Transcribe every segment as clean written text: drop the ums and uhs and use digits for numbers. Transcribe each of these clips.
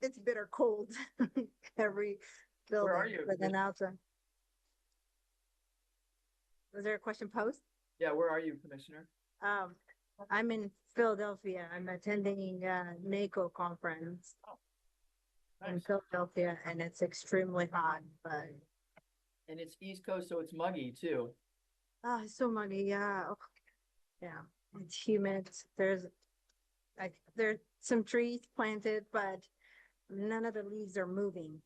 it's bitter cold every Where are building you? with an outside. Was there a question posed? Yeah, where are you, Commissioner? Um, I'm in Philadelphia. I'm attending NACO conference in Nice. Philadelphia, and it's extremely hot, but And it's East Coast, so it's muggy too. it's so muggy. Yeah, oh, yeah, it's humid. There's like there's some trees planted, but none of the leaves are moving.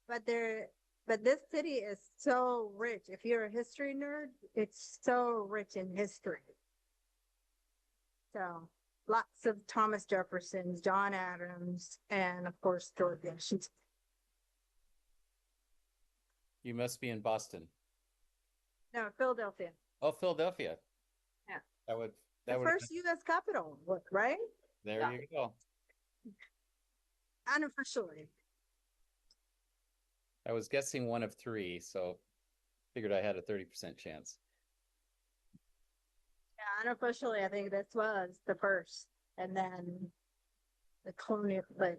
But there, but this city is so rich. If you're a history nerd, it's so rich in history. So lots of Thomas Jeffersons, John Adams, and of course George Washington. You must be in Boston. No, Philadelphia. Oh, Philadelphia. Yeah. That would The that would first U.S. capital, right? there Yeah. you go. Unofficially. I was guessing one of three, so figured I had a 30% chance. Yeah, unofficially, I think this was the first, and then the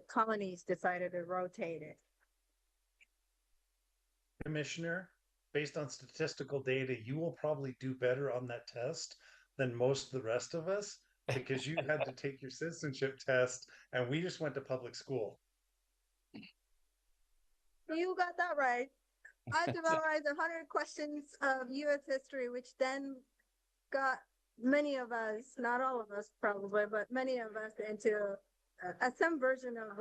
colonies decided to rotate it. Commissioner, based on statistical data, you will probably do better on that test than most of the rest of us because you had to take your citizenship test and we just went to public school. You got that right. I had to memorize 100 questions of U.S. history, which then got many of us, not all of us probably, but many of us into some version of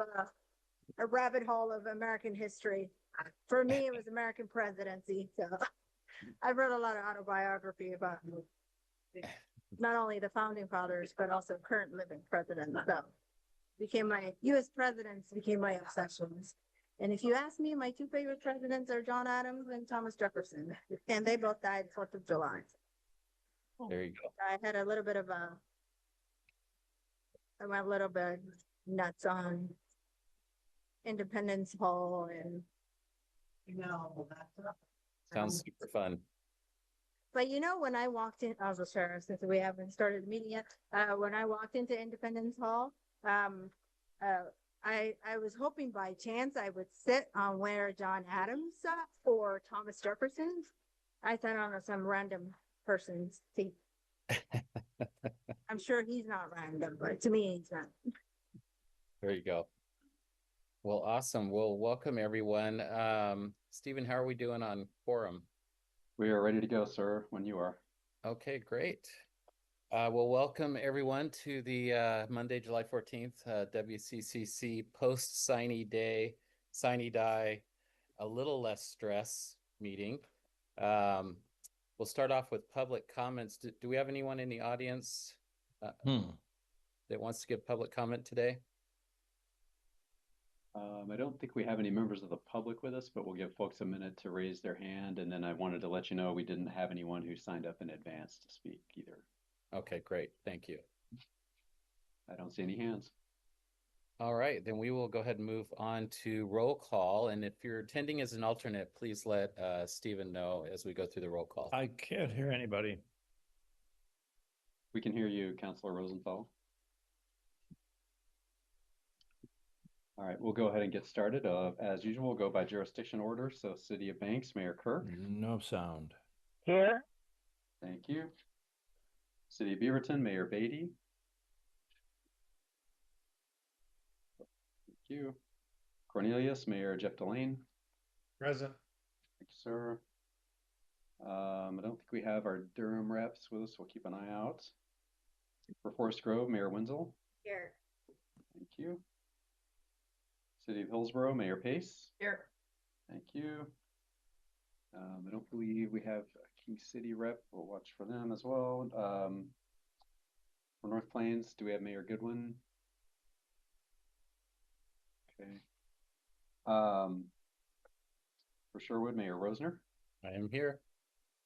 a rabbit hole of American history. For me, it was American presidency. So I wrote a lot of autobiography about not only the founding fathers, but also current living presidents. So became my U.S. presidents became my obsessions. And if you ask me, my two favorite presidents are John Adams and Thomas Jefferson, and they both died 4th of July. There you go. I had a little bit of I went a little bit nuts on Independence Hall and Sounds super fun. but when I walked in, I was sure since we haven't started the meeting yet. When I walked into Independence Hall, uh, I was hoping by chance I would sit on where John Adams sat or Thomas Jefferson. I sat on some random person's seat. I'm sure he's not random, but to me, he's not. There you go. Well, awesome. Well, welcome everyone. Stephen, how are we doing on quorum? We are ready to go, sir, when you are. Okay, great. Well, welcome everyone to the Monday, July 14th, WCCC post-Signy Day, Signy Die, a little less stress meeting. We'll start off with public comments. Do we have anyone in the audience that wants to give public comment today? I don't think we have any members of the public with us, but we'll give folks a minute to raise their hand. And then I wanted to let you know we didn't have anyone who signed up in advance to speak either. Okay, great. Thank you. I don't see any hands. All right, then we will go ahead and move on to roll call. And if you're attending as an alternate, please let Stephen know as we go through the roll call. I can't hear anybody. We can hear you, Councilor Rosenthal. All right, we'll go ahead and get started. As usual, we'll go by jurisdiction order. So City of Banks, Mayor Kirk. No sound. Here. Thank you. City of Beaverton, Mayor Beatty. Thank you. Cornelius, Mayor Jeff Delane. Present. Thank you, sir. I don't think we have our Durham reps with us. We'll keep an eye out. For Forest Grove, Mayor Wenzel. Here. Thank you. City of Hillsborough, Mayor Pace. Here. Thank you. I don't believe we have a King City rep. We'll watch for them as well. For North Plains, do we have Mayor Goodwin? Okay. For Sherwood, Mayor Rosner. I am here.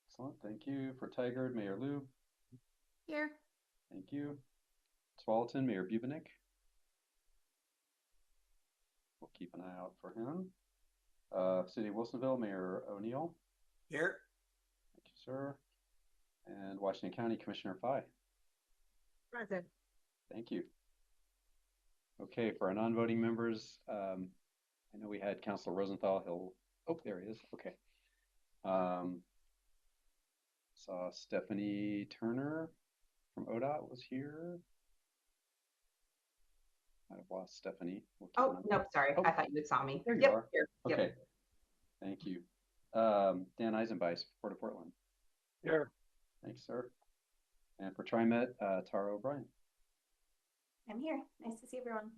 Excellent. Thank you. For Tigard, Mayor Lou. Here. Thank you. Tualatin, Mayor Bubenik. We'll keep an eye out for him. City of Wilsonville, Mayor O'Neill. Here. Thank you, sir. And Washington County Commissioner Fye. Present. Thank you. Okay, for our non-voting members, I know we had Councilor Rosenthal. Oh, there he is. Okay. Saw Stephanie Turner from ODOT was here. Might have lost Stephanie. We'll keep an Oh, eye- nope, sorry. Oh. I thought you had saw me. There you Yep, are. here. Yep. Okay. Thank you. Dan Eisenbeis, Port of Portland. Here. Thanks, sir. And for TriMet, Tara O'Brien. I'm here. Nice to see everyone.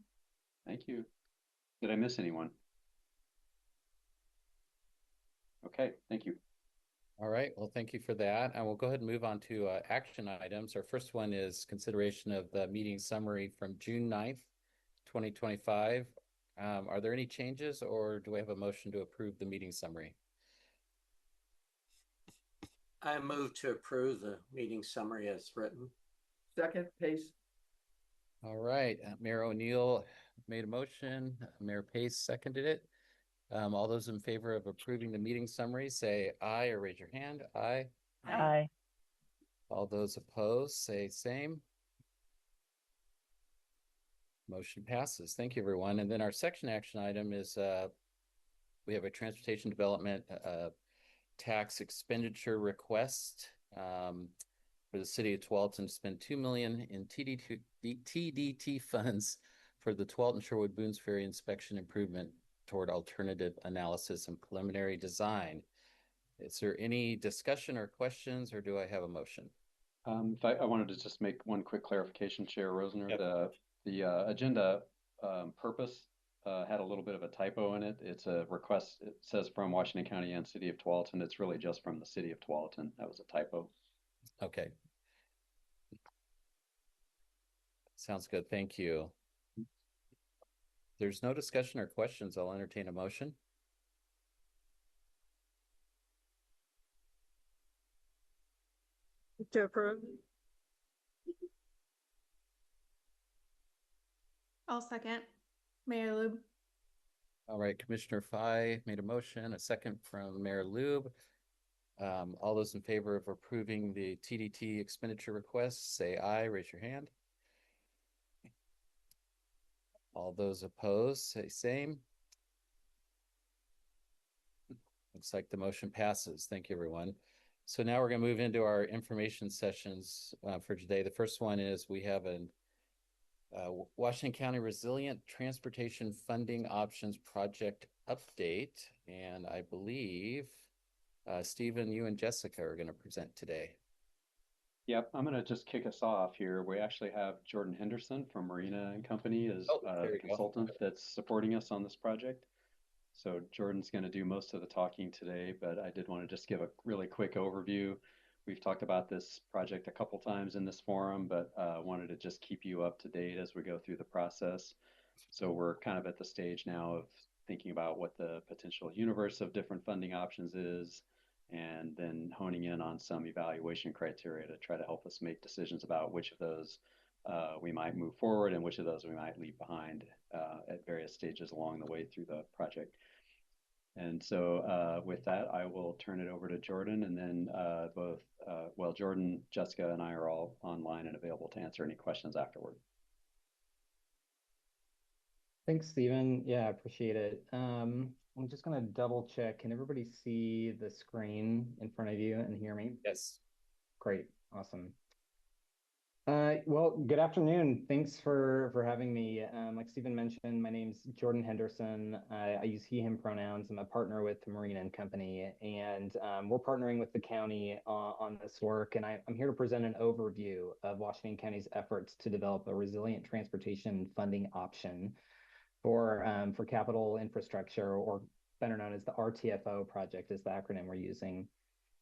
Thank you. Did I miss anyone? Okay, thank you. All right, well, thank you for that. And we'll go ahead and move on to action items. Our first one is consideration of the meeting summary from June 9th, 2025. Are there any changes, or do we have a motion to approve the meeting summary? I move to approve the meeting summary as written. Second, Pace. All right, Mayor O'Neill made a motion, Mayor Pace seconded it. All those in favor of approving the meeting summary, say aye or raise your hand. Aye. Aye. All those opposed, say same. Motion passes. Thank you, everyone. And then our section action item is we have a transportation development tax expenditure request for the City of Tualatin to spend $2 million in TDT funds for the Tualatin Sherwood Boones Ferry inspection improvement toward alternative analysis and preliminary design. Is there any discussion or questions, or do I have a motion? I wanted to just make one quick clarification, Chair Rosner. Yep. The agenda purpose had a little bit of a typo in it. It's a request. It says from Washington County and City of Tualatin. It's really just from the City of Tualatin. That was a typo. Okay. Sounds good. Thank you. There's no discussion or questions. I'll entertain a motion. To approve. I'll second. Mayor Lube. All right, Commissioner Fye made a motion, a second from Mayor Lube. All those in favor of approving the TDT expenditure request, say aye, raise your hand. All those opposed, say same. Looks like the motion passes. Thank you, everyone. So now we're going to move into our information sessions for today. The first one is we have an Washington County Resilient Transportation Funding Options Project update. And I believe, Stephen, you and Jessica are going to present today. Yep, I'm going to just kick us off here. We actually have Jordan Henderson from Marina and Company as there the you go. consultant that's supporting us on this project. So Jordan's going to do most of the talking today, but I did want to just give a really quick overview. We've talked about this project a couple times in this forum, but wanted to just keep you up to date as we go through the process. So we're kind of at the stage now of thinking about what the potential universe of different funding options is, and then honing in on some evaluation criteria to try to help us make decisions about which of those we might move forward and which of those we might leave behind at various stages along the way through the project. And so with that, I will turn it over to Jordan, and then Jordan, Jessica, and I are all online and available to answer any questions afterward. Thanks, Stephen. Yeah, I appreciate it. I'm just going to double check. Can everybody see the screen in front of you and hear me? Yes. Great. Awesome. Well, good afternoon. Thanks for having me. Like Stephen mentioned, my name's Jordan Henderson. I use he, him pronouns. I'm a partner with Marina and Company, and we're partnering with the county on this work. And I'm here to present an overview of Washington County's efforts to develop a resilient transportation funding option for capital infrastructure, or better known as the RTFO project is the acronym we're using.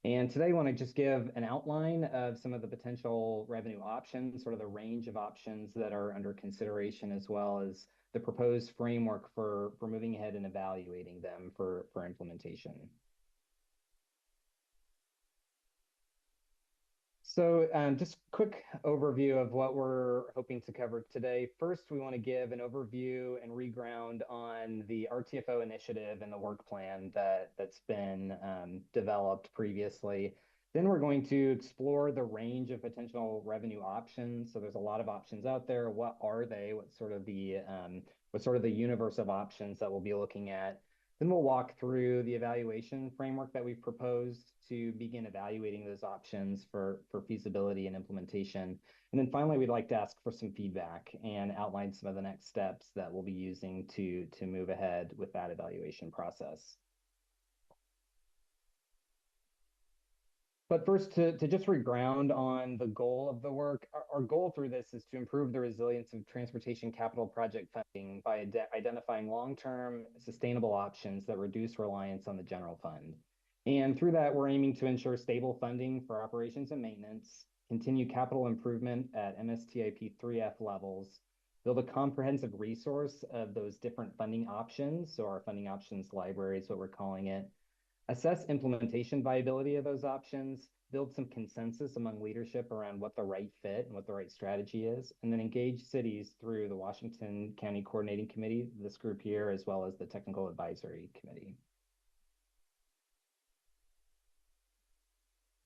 And today I want to just give an outline of some of the potential revenue options, sort of the range of options that are under consideration, as well as the proposed framework for moving ahead and evaluating them for implementation. So just quick overview of what we're hoping to cover today. First, we want to give an overview and reground on the RTFO initiative and the work plan that's been developed previously. Then we're going to explore the range of potential revenue options. So there's a lot of options out there. What are they? What's sort of the universe of options that we'll be looking at? Then we'll walk through the evaluation framework that we've proposed to begin evaluating those options for feasibility and implementation. And then finally, we'd like to ask for some feedback and outline some of the next steps that we'll be using to move ahead with that evaluation process. But first, to just reground on the goal of the work, our goal through this is to improve the resilience of transportation capital project funding by identifying long-term sustainable options that reduce reliance on the general fund. And through that, we're aiming to ensure stable funding for operations and maintenance, continue capital improvement at MSTIP 3F levels, build a comprehensive resource of those different funding options. So our funding options library is what we're calling it. Assess implementation viability of those options, build some consensus among leadership around what the right fit and what the right strategy is, and then engage cities through the Washington County Coordinating Committee, this group here, as well as the Technical Advisory Committee.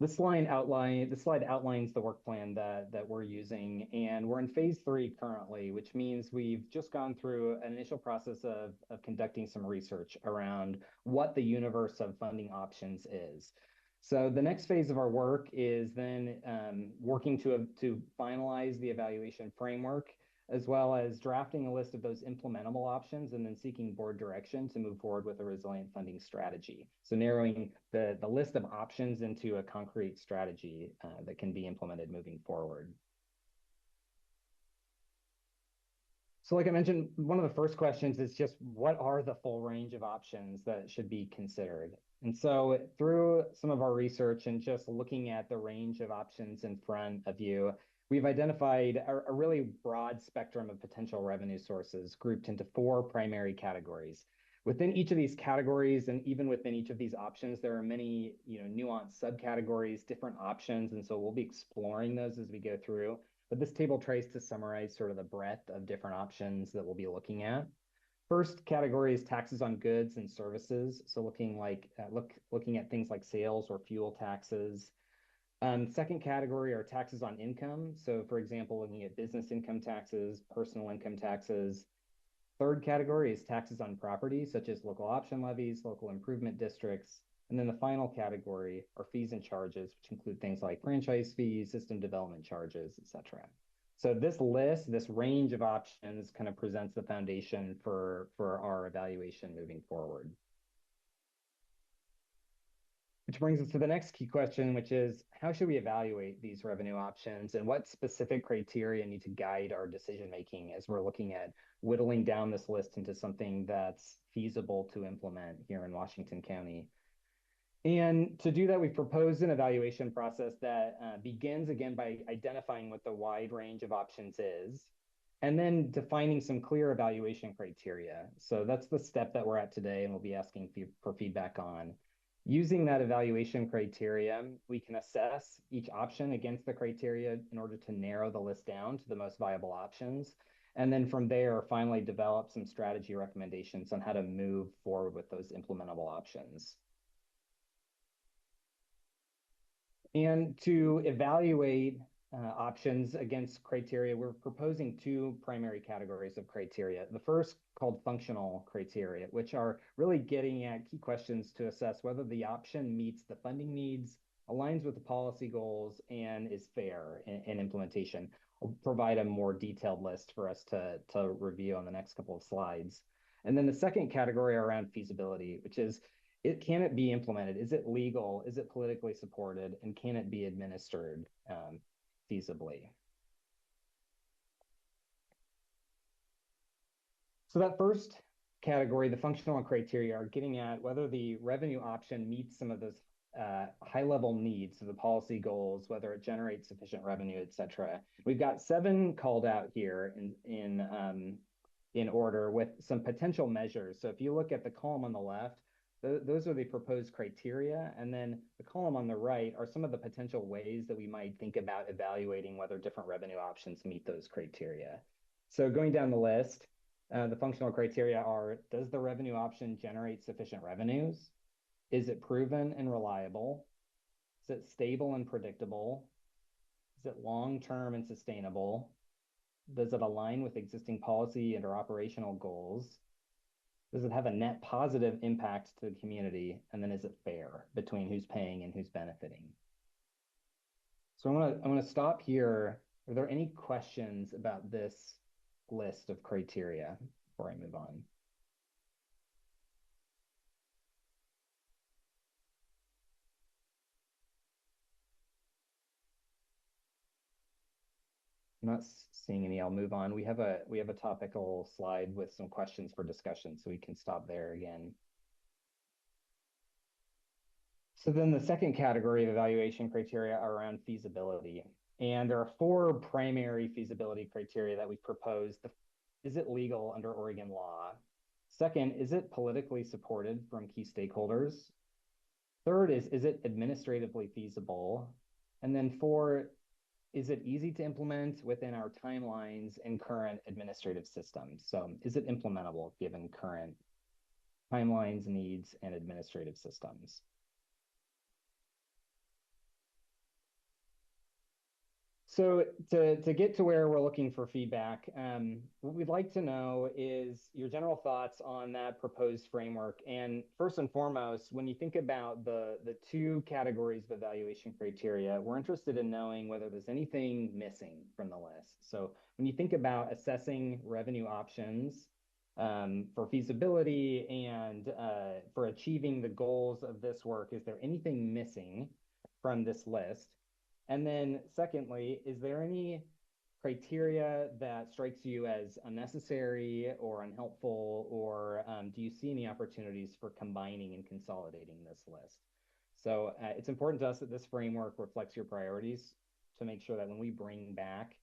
This slide outlines the work plan that we're using, and we're in phase 3 currently, which means we've just gone through an initial process of conducting some research around what the universe of funding options is. So the next phase of our work is then working to finalize the evaluation framework, as well as drafting a list of those implementable options and then seeking board direction to move forward with a resilient funding strategy. So narrowing the list of options into a concrete strategy that can be implemented moving forward. So like I mentioned, one of the first questions is just what are the full range of options that should be considered? And so through some of our research and just looking at the range of options in front of you, we've identified a really broad spectrum of potential revenue sources grouped into 4 primary categories. Within each of these categories and even within each of these options, there are many nuanced subcategories, different options, and so we'll be exploring those as we go through. But this table tries to summarize sort of the breadth of different options that we'll be looking at. First category is taxes on goods and services. So looking at things like sales or fuel taxes. Second category are taxes on income. So for example, looking at business income taxes, personal income taxes. Third category is taxes on property, such as local option levies, local improvement districts. And then the final category are fees and charges, which include things like franchise fees, system development charges, et cetera. So this list, this range of options kind of presents the foundation for our evaluation moving forward. Which brings us to the next key question, which is how should we evaluate these revenue options and what specific criteria need to guide our decision making as we're looking at whittling down this list into something that's feasible to implement here in Washington County. And to do that, we've proposed an evaluation process that begins again by identifying what the wide range of options is, and then defining some clear evaluation criteria. So that's the step that we're at today, and we'll be asking for feedback on. Using that evaluation criteria, we can assess each option against the criteria in order to narrow the list down to the most viable options. And then from there, finally develop some strategy recommendations on how to move forward with those implementable options. And to evaluate options against criteria, we're proposing 2 primary categories of criteria. The first called functional criteria, which are really getting at key questions to assess whether the option meets the funding needs, aligns with the policy goals, and is fair in implementation. I'll provide a more detailed list for us to review on the next couple of slides. And then the second category around feasibility, which is can it be implemented? Is it legal? Is it politically supported? And can it be administered feasibly? So that first category, the functional criteria, are getting at whether the revenue option meets some of those high-level needs of the policy goals, whether it generates sufficient revenue, et cetera. We've got 7 called out here in order with some potential measures. So if you look at the column on the left, those are the proposed criteria. And then the column on the right are some of the potential ways that we might think about evaluating whether different revenue options meet those criteria. So going down the list, the functional criteria are, does the revenue option generate sufficient revenues? Is it proven and reliable? Is it stable and predictable? Is it long-term and sustainable? Does it align with existing policy and or operational goals? Does it have a net positive impact to the community? And then is it fair between who's paying and who's benefiting? So I'm gonna stop here. Are there any questions about this list of criteria before I move on? I'm not seeing any. I'll move on. We have a topical slide with some questions for discussion, so we can stop there again. So then the second category of evaluation criteria are around feasibility. And there are 4 primary feasibility criteria that we've proposed. Is it legal under Oregon law? Second, is it politically supported from key stakeholders? Third is it administratively feasible? And then 4, is it easy to implement within our timelines and current administrative systems? So is it implementable given current timelines, needs, and administrative systems? So to get to where we're looking for feedback, what we'd like to know is your general thoughts on that proposed framework. And first and foremost, when you think about the 2 categories of evaluation criteria, we're interested in knowing whether there's anything missing from the list. So when you think about assessing revenue options for feasibility and for achieving the goals of this work, is there anything missing from this list? And then secondly, is there any criteria that strikes you as unnecessary or unhelpful, or do you see any opportunities for combining and consolidating this list? So it's important to us that this framework reflects your priorities to make sure that when we bring back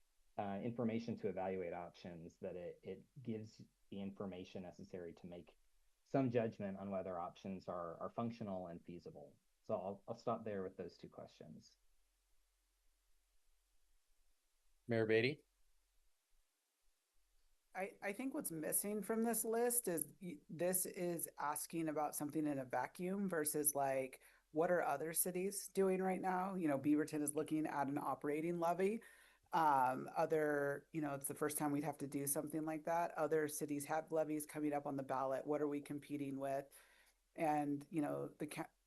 information to evaluate options, that it gives the information necessary to make some judgment on whether options are functional and feasible. So I'll stop there with those 2 questions. Mayor Beatty? I think what's missing from this list is this is asking about something in a vacuum versus like, what are other cities doing right now? You know, Beaverton is looking at an operating levy. It's the first time we'd have to do something like that. Other cities have levies coming up on the ballot. What are we competing with? And,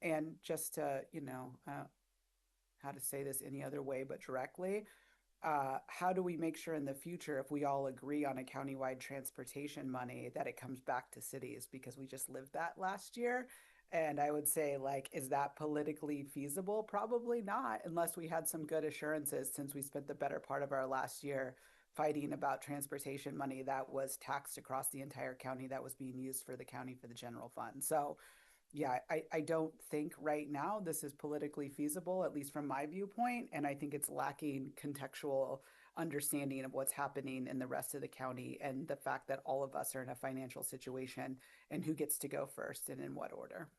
and just to, how to say this any other way but directly, how do we make sure in the future, if we all agree on a countywide transportation money, that it comes back to cities? Because we just lived that last year. And I would say, like, is that politically feasible? Probably not, unless we had some good assurances, since we spent the better part of our last year fighting about transportation money that was taxed across the entire county, that was being used for the county for the general fund. So yeah, I don't think right now this is politically feasible, at least from my viewpoint. And I think it's lacking contextual understanding of what's happening in the rest of the county and the fact that all of us are in a financial situation and who gets to go first and in what order.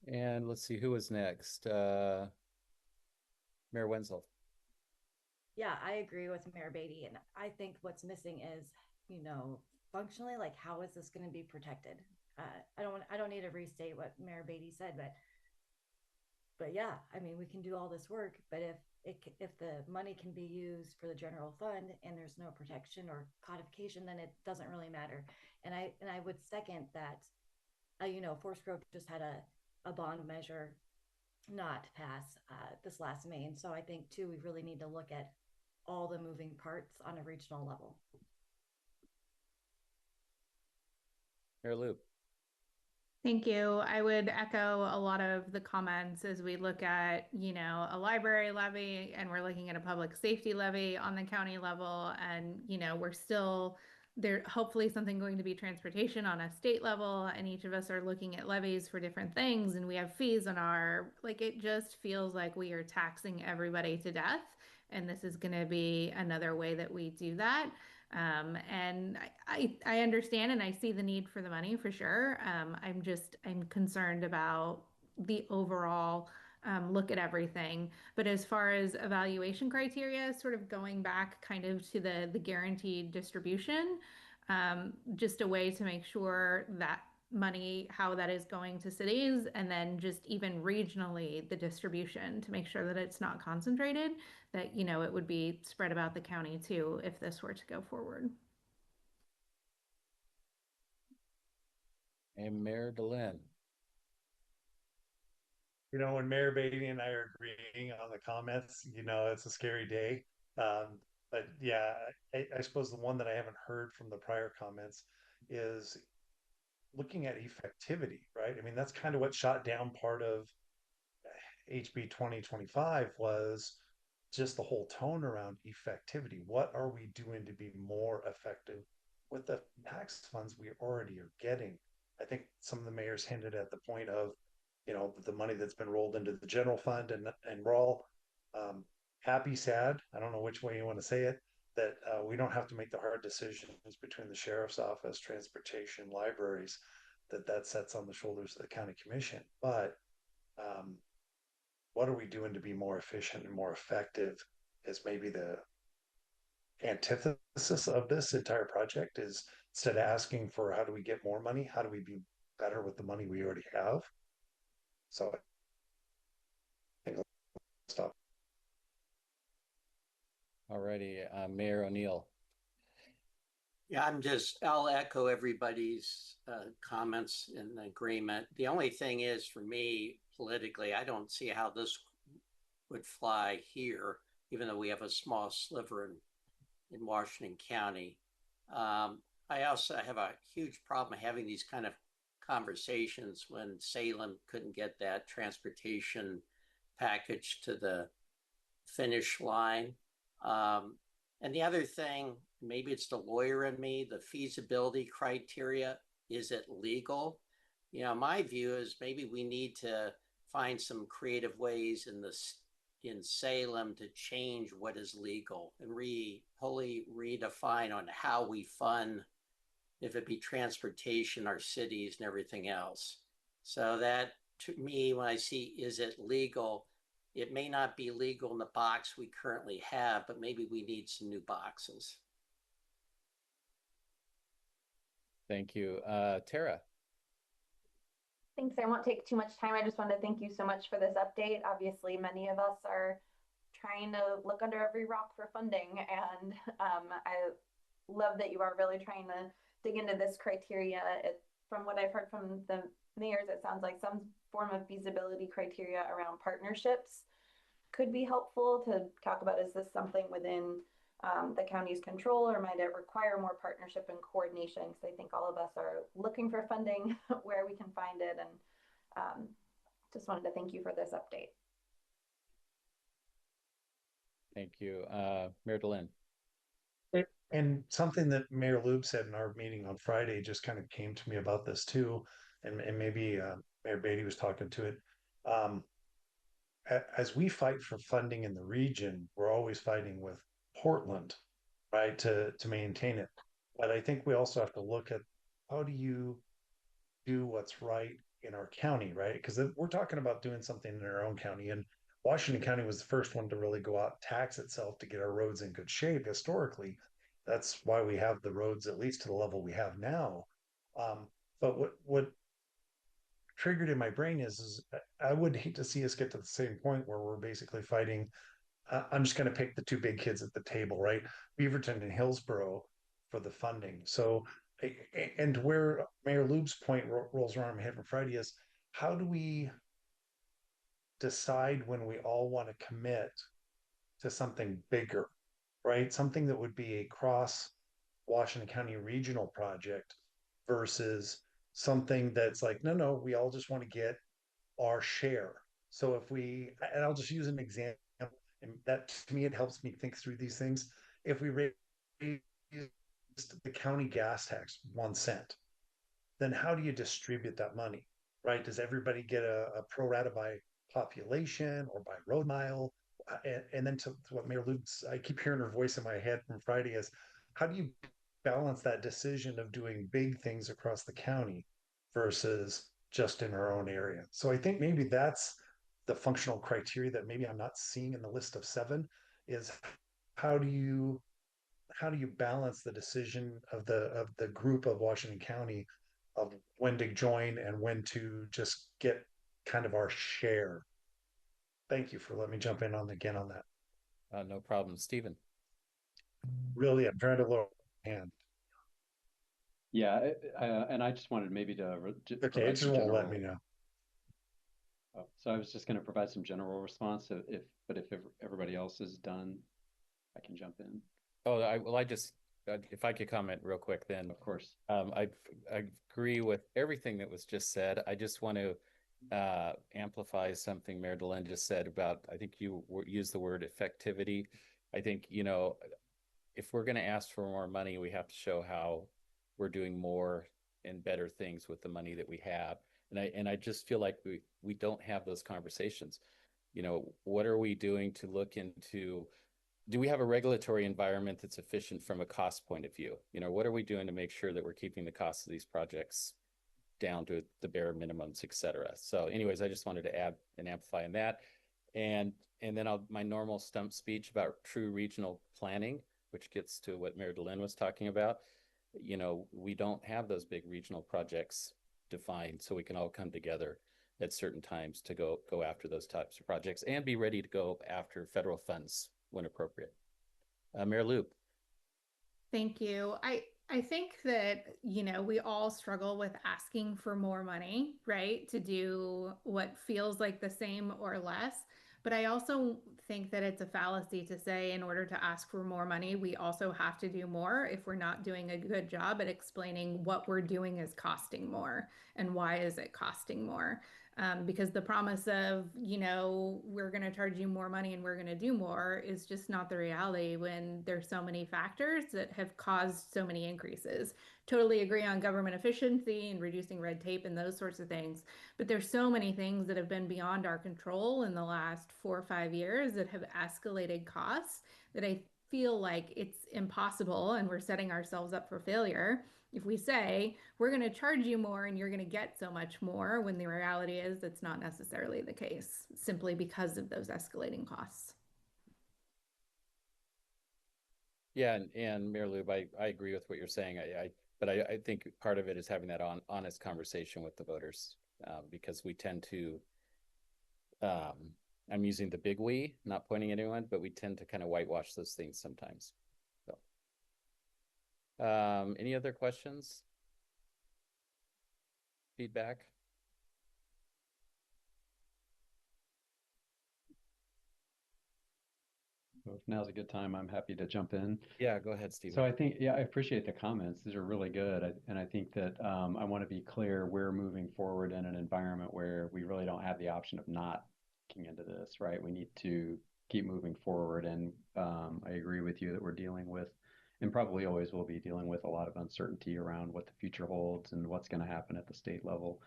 And let's see, who was next? Mayor Wenzel. Yeah, I agree with Mayor Beatty. And I think what's missing is, functionally, like, how is this going to be protected? I don't need to restate what Mayor Beatty said, but yeah, I mean, we can do all this work, but if the money can be used for the general fund and there's no protection or codification, then it doesn't really matter. And I would second that. Forest Grove just had a bond measure not pass this last May, and so I think too we really need to look at all the moving parts on a regional level. Mayor Lou. Thank you. I would echo a lot of the comments as we look at, a library levy, and we're looking at a public safety levy on the county level. And, we're still there, hopefully something going to be transportation on a state level, and each of us are looking at levies for different things. And we have fees on it just feels like we are taxing everybody to death. And this is going to be another way that we do that. And I understand and I see the need for the money for sure. I'm concerned about the overall look at everything. But as far as evaluation criteria, sort of going back kind of to the guaranteed distribution, just a way to make sure that money, how that is going to cities, and then just even regionally, the distribution to make sure that it's not concentrated, that, you know, it would be spread about the county too, if this were to go forward. And Mayor Delenn. You know, when Mayor Beatty and I are agreeing on the comments, you know, it's a scary day. But yeah, I suppose the one that I haven't heard from the prior comments is looking at effectivity, right? I mean, that's kind of what shot down part of HB 2025 was just the whole tone around effectivity. What are we doing to be more effective with the tax funds we already are getting? I think some of the mayors hinted at the point of, you know, the money that's been rolled into the general fund, and we're all happy, sad. I don't know which way you want to say it. That we don't have to make the hard decisions between the sheriff's office, transportation, libraries. That sets on the shoulders of the county commission. But what are we doing to be more efficient and more effective? Is maybe the antithesis of this entire project. Is instead of asking for how do we get more money, how do we be better with the money we already have? So I think I'll stop. Alrighty, Mayor O'Neill. Yeah, I'll echo everybody's comments in agreement. The only thing is for me, politically, I don't see how this would fly here, even though we have a small sliver in Washington County. I also have a huge problem having these kind of conversations when Salem couldn't get that transportation package to the finish line. And the other thing, maybe it's the lawyer in me, the feasibility criteria, is it legal? You know, my view is maybe we need to find some creative ways in Salem to change what is legal and wholly redefine on how we fund, if it be transportation, our cities and everything else. So that, to me, when I see, is it legal? It may not be legal in the box we currently have, but maybe we need some new boxes. Thank you. Tara. Thanks. I won't take too much time. I just wanted to thank you so much for this update. Obviously, many of us are trying to look under every rock for funding, and I love that you are really trying to dig into this criteria. From what I've heard from the mayors, it sounds like some form of feasibility criteria around partnerships could be helpful to talk about. Is this something within the county's control, or might it require more partnership and coordination? Because I think all of us are looking for funding where we can find it, and just wanted to thank you for this update. Thank you. Mayor Delenn. And something that Mayor Lube said in our meeting on Friday just kind of came to me about this too, and maybe Mayor Beatty was talking to it. As we fight for funding in the region, we're always fighting with Portland, right, to maintain it. But I think we also have to look at how do you do what's right in our county, right? Because we're talking about doing something in our own county, and Washington County was the first one to really go out and tax itself to get our roads in good shape historically. That's why we have the roads at least to the level we have now. But what triggered in my brain is I would hate to see us get to the same point where we're basically fighting. I'm just going to pick the two big kids at the table, right? Beaverton and Hillsborough for the funding. So, and where Mayor Lube's point rolls around my head from Friday is, how do we decide when we all want to commit to something bigger, right? Something that would be a cross Washington County regional project versus something that's like, no, we all just want to get our share. So if we, and I'll just use an example, and that to me, it helps me think through these things. If we raise the county gas tax 1 cent, then how do you distribute that money, right? Does everybody get a pro rata by population or by road mile? And then to what Mayor Luke's, I keep hearing her voice in my head from Friday is, how do you balance that decision of doing big things across the county versus just in our own area? So I think maybe that's the functional criteria that maybe I'm not seeing in the list of 7 is how do you balance the decision of the group of Washington County of when to join and when to just get kind of our share. Thank you for letting me jump in on again on that. No problem, Stephen. Really, I'm trying to lower my hand. Yeah, and I just wanted maybe to Okay, it just won't let me know. So I was just going to provide some general response. If everybody else is done, I can jump in. Oh, I just if I could comment real quick, then of course. I agree with everything that was just said. I just want to amplify something Mayor Delenn just said about. I think you used the word effectivity. I think if we're going to ask for more money, we have to show how we're doing more and better things with the money that we have. And I just feel like we don't have those conversations. What are we doing to look into, do we have a regulatory environment that's efficient from a cost point of view? What are we doing to make sure that we're keeping the costs of these projects down to the bare minimums, et cetera? So anyways, I just wanted to add and amplify on that. And then my normal stump speech about true regional planning, which gets to what Mayor Delenn was talking about. We don't have those big regional projects defined, so we can all come together at certain times to go after those types of projects and be ready to go after federal funds when appropriate. Mayor Loop. Thank you. I think that, we all struggle with asking for more money, right? To do what feels like the same or less. But I also think that it's a fallacy to say in order to ask for more money, we also have to do more if we're not doing a good job at explaining what we're doing is costing more and why is it costing more. Because the promise of, we're going to charge you more money and we're going to do more is just not the reality when there's so many factors that have caused so many increases. Totally agree on government efficiency and reducing red tape and those sorts of things. But there's so many things that have been beyond our control in the last 4 or 5 years that have escalated costs that I feel like it's impossible and we're setting ourselves up for failure if we say we're going to charge you more and you're going to get so much more, when the reality is that's not necessarily the case, simply because of those escalating costs. Yeah, and Mayor Lube, I agree with what you're saying. But I think part of it is having that honest conversation with the voters, because we tend to, I'm using the big we, not pointing at anyone, but we tend to kind of whitewash those things sometimes. So, any other questions? Feedback? So if now's a good time, I'm happy to jump in. Yeah, go ahead, Stephen. So I think, I appreciate the comments. These are really good. And I think that I want to be clear, we're moving forward in an environment where we really don't have the option of not looking into this, right? We need to keep moving forward. And I agree with you that we're dealing with, and probably always will be dealing with, a lot of uncertainty around what the future holds and what's going to happen at the state level.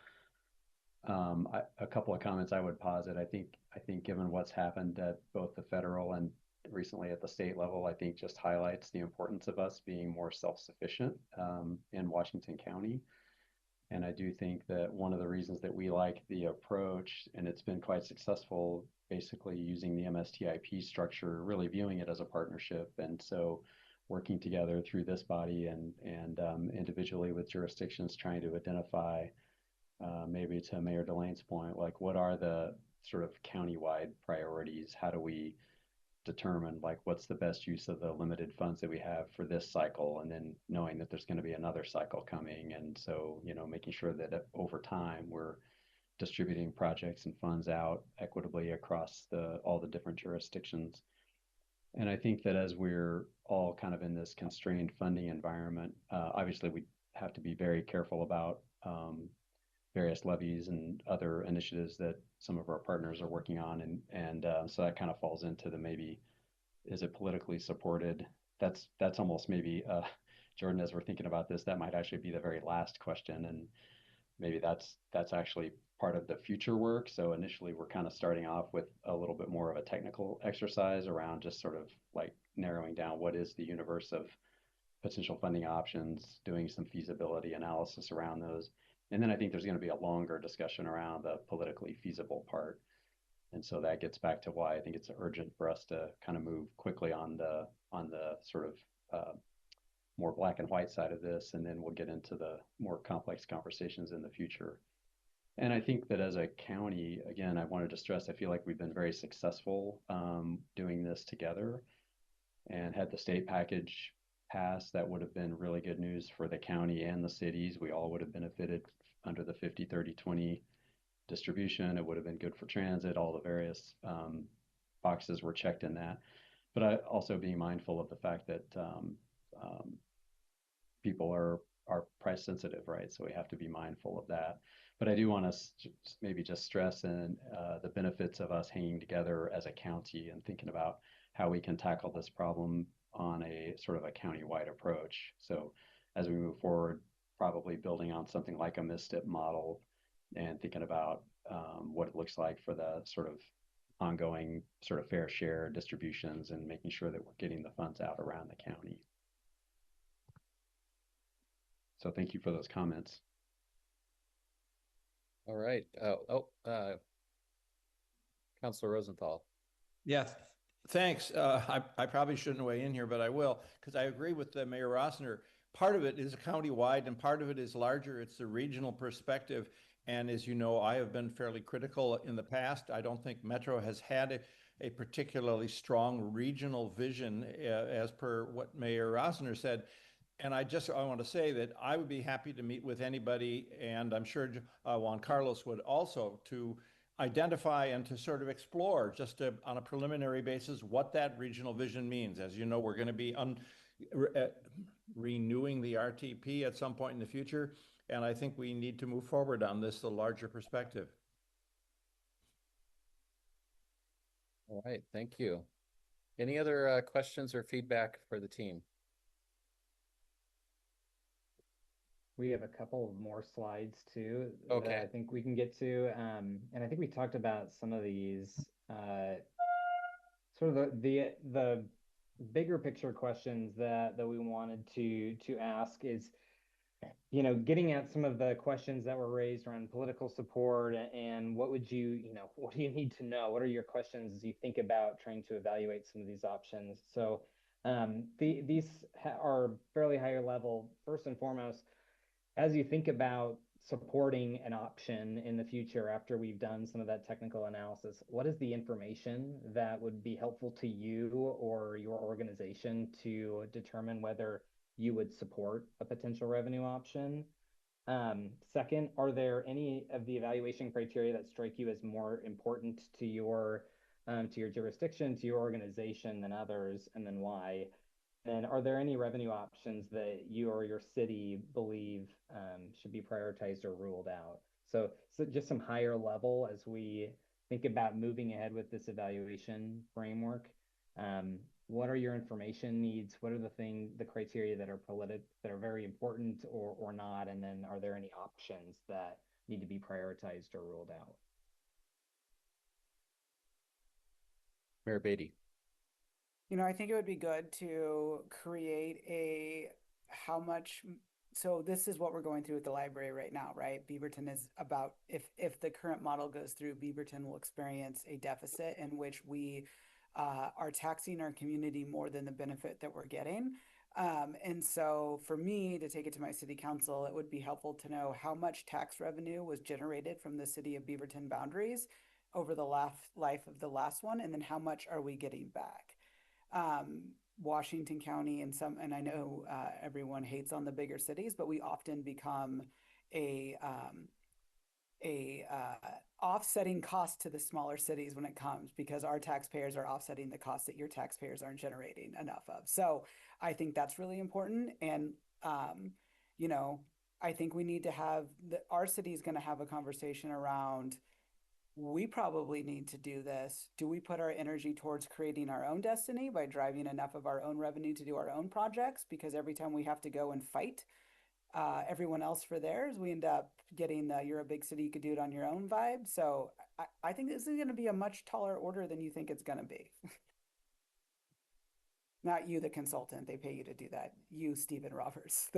A couple of comments I would posit. I think given what's happened at both the federal and recently at the state level, I think just highlights the importance of us being more self-sufficient in Washington County. And I do think that one of the reasons that we like the approach, and it's been quite successful, basically using the MSTIP structure, really viewing it as a partnership. And so working together through this body and individually with jurisdictions, trying to identify, maybe to Mayor Delaine's point, like what are the sort of countywide priorities? How do we determine like what's the best use of the limited funds that we have for this cycle, and then knowing that there's going to be another cycle coming, and so making sure that over time we're distributing projects and funds out equitably across all the different jurisdictions. And I think that as we're all kind of in this constrained funding environment, obviously we have to be very careful about various levies and other initiatives that some of our partners are working on, and so that kind of falls into the maybe, is it politically supported? That's almost maybe, Jordan, as we're thinking about this, that might actually be the very last question, and maybe that's actually part of the future work. So initially we're kind of starting off with a little bit more of a technical exercise around just sort of like narrowing down what is the universe of potential funding options, doing some feasibility analysis around those. And then I think there's going to be a longer discussion around the politically feasible part. And so that gets back to why I think it's urgent for us to kind of move quickly on the sort of more black and white side of this, and then we'll get into the more complex conversations in the future. And I think that as a county, again, I wanted to stress, I feel like we've been very successful doing this together. And had the state package passed, that would have been really good news for the county and the cities. We all would have benefited under the 50-30-20 distribution. It would have been good for transit. All the various boxes were checked in that. But I also being mindful of the fact that people are price sensitive, right? So we have to be mindful of that. But I do want to maybe just stress the benefits of us hanging together as a county and thinking about how we can tackle this problem on a sort of a county-wide approach. So as we move forward, probably building on something like a MISTIP model and thinking about what it looks like for the sort of ongoing sort of fair share distributions and making sure that we're getting the funds out around the county. So thank you for those comments. All right. Councilor Rosenthal. Yes, thanks. I probably shouldn't weigh in here, but I will, because I agree with Mayor Rossner. Part of it is county-wide and part of it is larger. It's the regional perspective. And as you know, I have been fairly critical in the past. I don't think Metro has had a particularly strong regional vision as per what Mayor Rossner said. And I want to say that I would be happy to meet with anybody, and I'm sure Juan Carlos would also, to identify and to sort of explore just on a preliminary basis what that regional vision means. As you know, we're going to be renewing the RTP at some point in the future, and I think we need to move forward on this, the larger perspective. All right, thank you. Any other questions or feedback for the team? We have a couple more slides too Okay. that I think we can get to. And I think we talked about some of these sort of the bigger picture questions that we wanted to ask is, you know, getting at some of the questions that were raised around political support and what would you know, what do you need to know? What are your questions as you think about trying to evaluate some of these options? So these are fairly higher level. First and foremost, as you think about supporting an option in the future after we've done some of that technical analysis, what is the information that would be helpful to you or your organization to determine whether you would support a potential revenue option? Second, are there any of the evaluation criteria that strike you as more important to your jurisdiction, to your organization than others, and then why? And are there any revenue options that you or your city believe should be prioritized or ruled out? So just some higher level as we think about moving ahead with this evaluation framework. What are your information needs? What are the criteria that are very important or not? And then are there any options that need to be prioritized or ruled out? Mayor Beatty. You know, I think it would be good to create so this is what we're going through with the library right now, right? Beaverton is about, if the current model goes through, Beaverton will experience a deficit in which we are taxing our community more than the benefit that we're getting. And so for me to take it to my city council, it would be helpful to know how much tax revenue was generated from the city of Beaverton boundaries over the life of the last one, and then how much are we getting back? Washington County and I know everyone hates on the bigger cities, but we often become a offsetting cost to the smaller cities when it comes, because our taxpayers are offsetting the costs that your taxpayers aren't generating enough of. So I think that's really important. And, you know, I think we need to our city is going to have a conversation around, we probably need to do this. Do we put our energy towards creating our own destiny by driving enough of our own revenue to do our own projects? Because every time we have to go and fight everyone else for theirs, we end up getting the "you're a big city, you could do it on your own" vibe. So I think this is going to be a much taller order than you think it's going to be. Not you, the consultant. They pay you to do that. You, Stephen Roberts,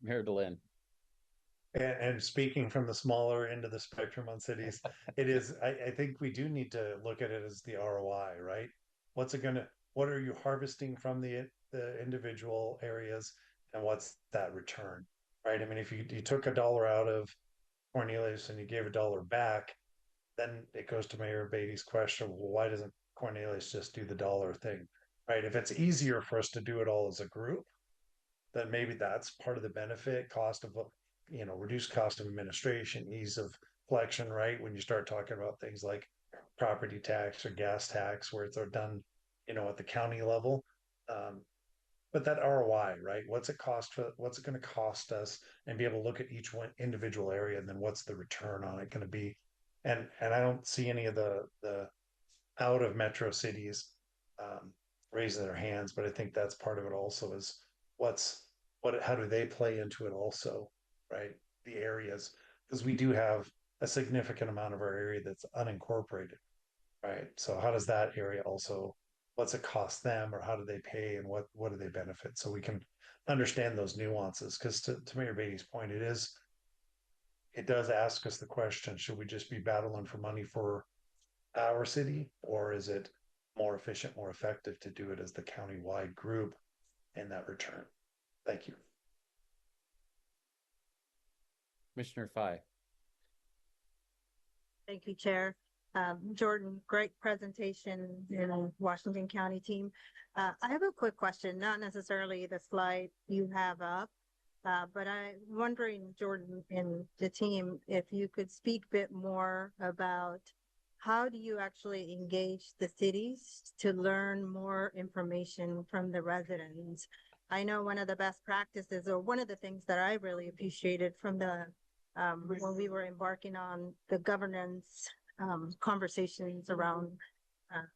Mayor Delenn. And speaking from the smaller end of the spectrum on cities, it is, I think we do need to look at it as the ROI, right? What's it gonna, what are you harvesting from the individual areas, and what's that return, right? I mean, if you took $1 out of Cornelius and you gave $1 back, then it goes to Mayor Beatty's question, well, why doesn't Cornelius just do the dollar thing, right? If it's easier for us to do it all as a group, then maybe that's part of the benefit, cost of, reduced cost of administration, ease of collection, right? When you start talking about things like property tax or gas tax, where it's done, at the county level. But that ROI, right? What's it going to cost us, and be able to look at each one individual area, and then what's the return on it going to be? And I don't see any of the out of metro cities raising their hands, but I think that's part of it also, is how do they play into it also, right? The areas, because we do have a significant amount of our area that's unincorporated, right? So how does that area also, what's it cost them, or how do they pay, and what do they benefit? So we can understand those nuances, because to Mayor Beatty's point, it does ask us the question, should we just be battling for money for our city, or is it more efficient, more effective to do it as the county-wide group in that return? Thank you. Commissioner Fye. Thank you, Chair. Jordan, great presentation, Washington County team. I have a quick question, not necessarily the slide you have up, but I'm wondering, Jordan and the team, if you could speak a bit more about how do you actually engage the cities to learn more information from the residents? I know one of the best practices, or one of the things that I really appreciated from when we were embarking on the governance conversations around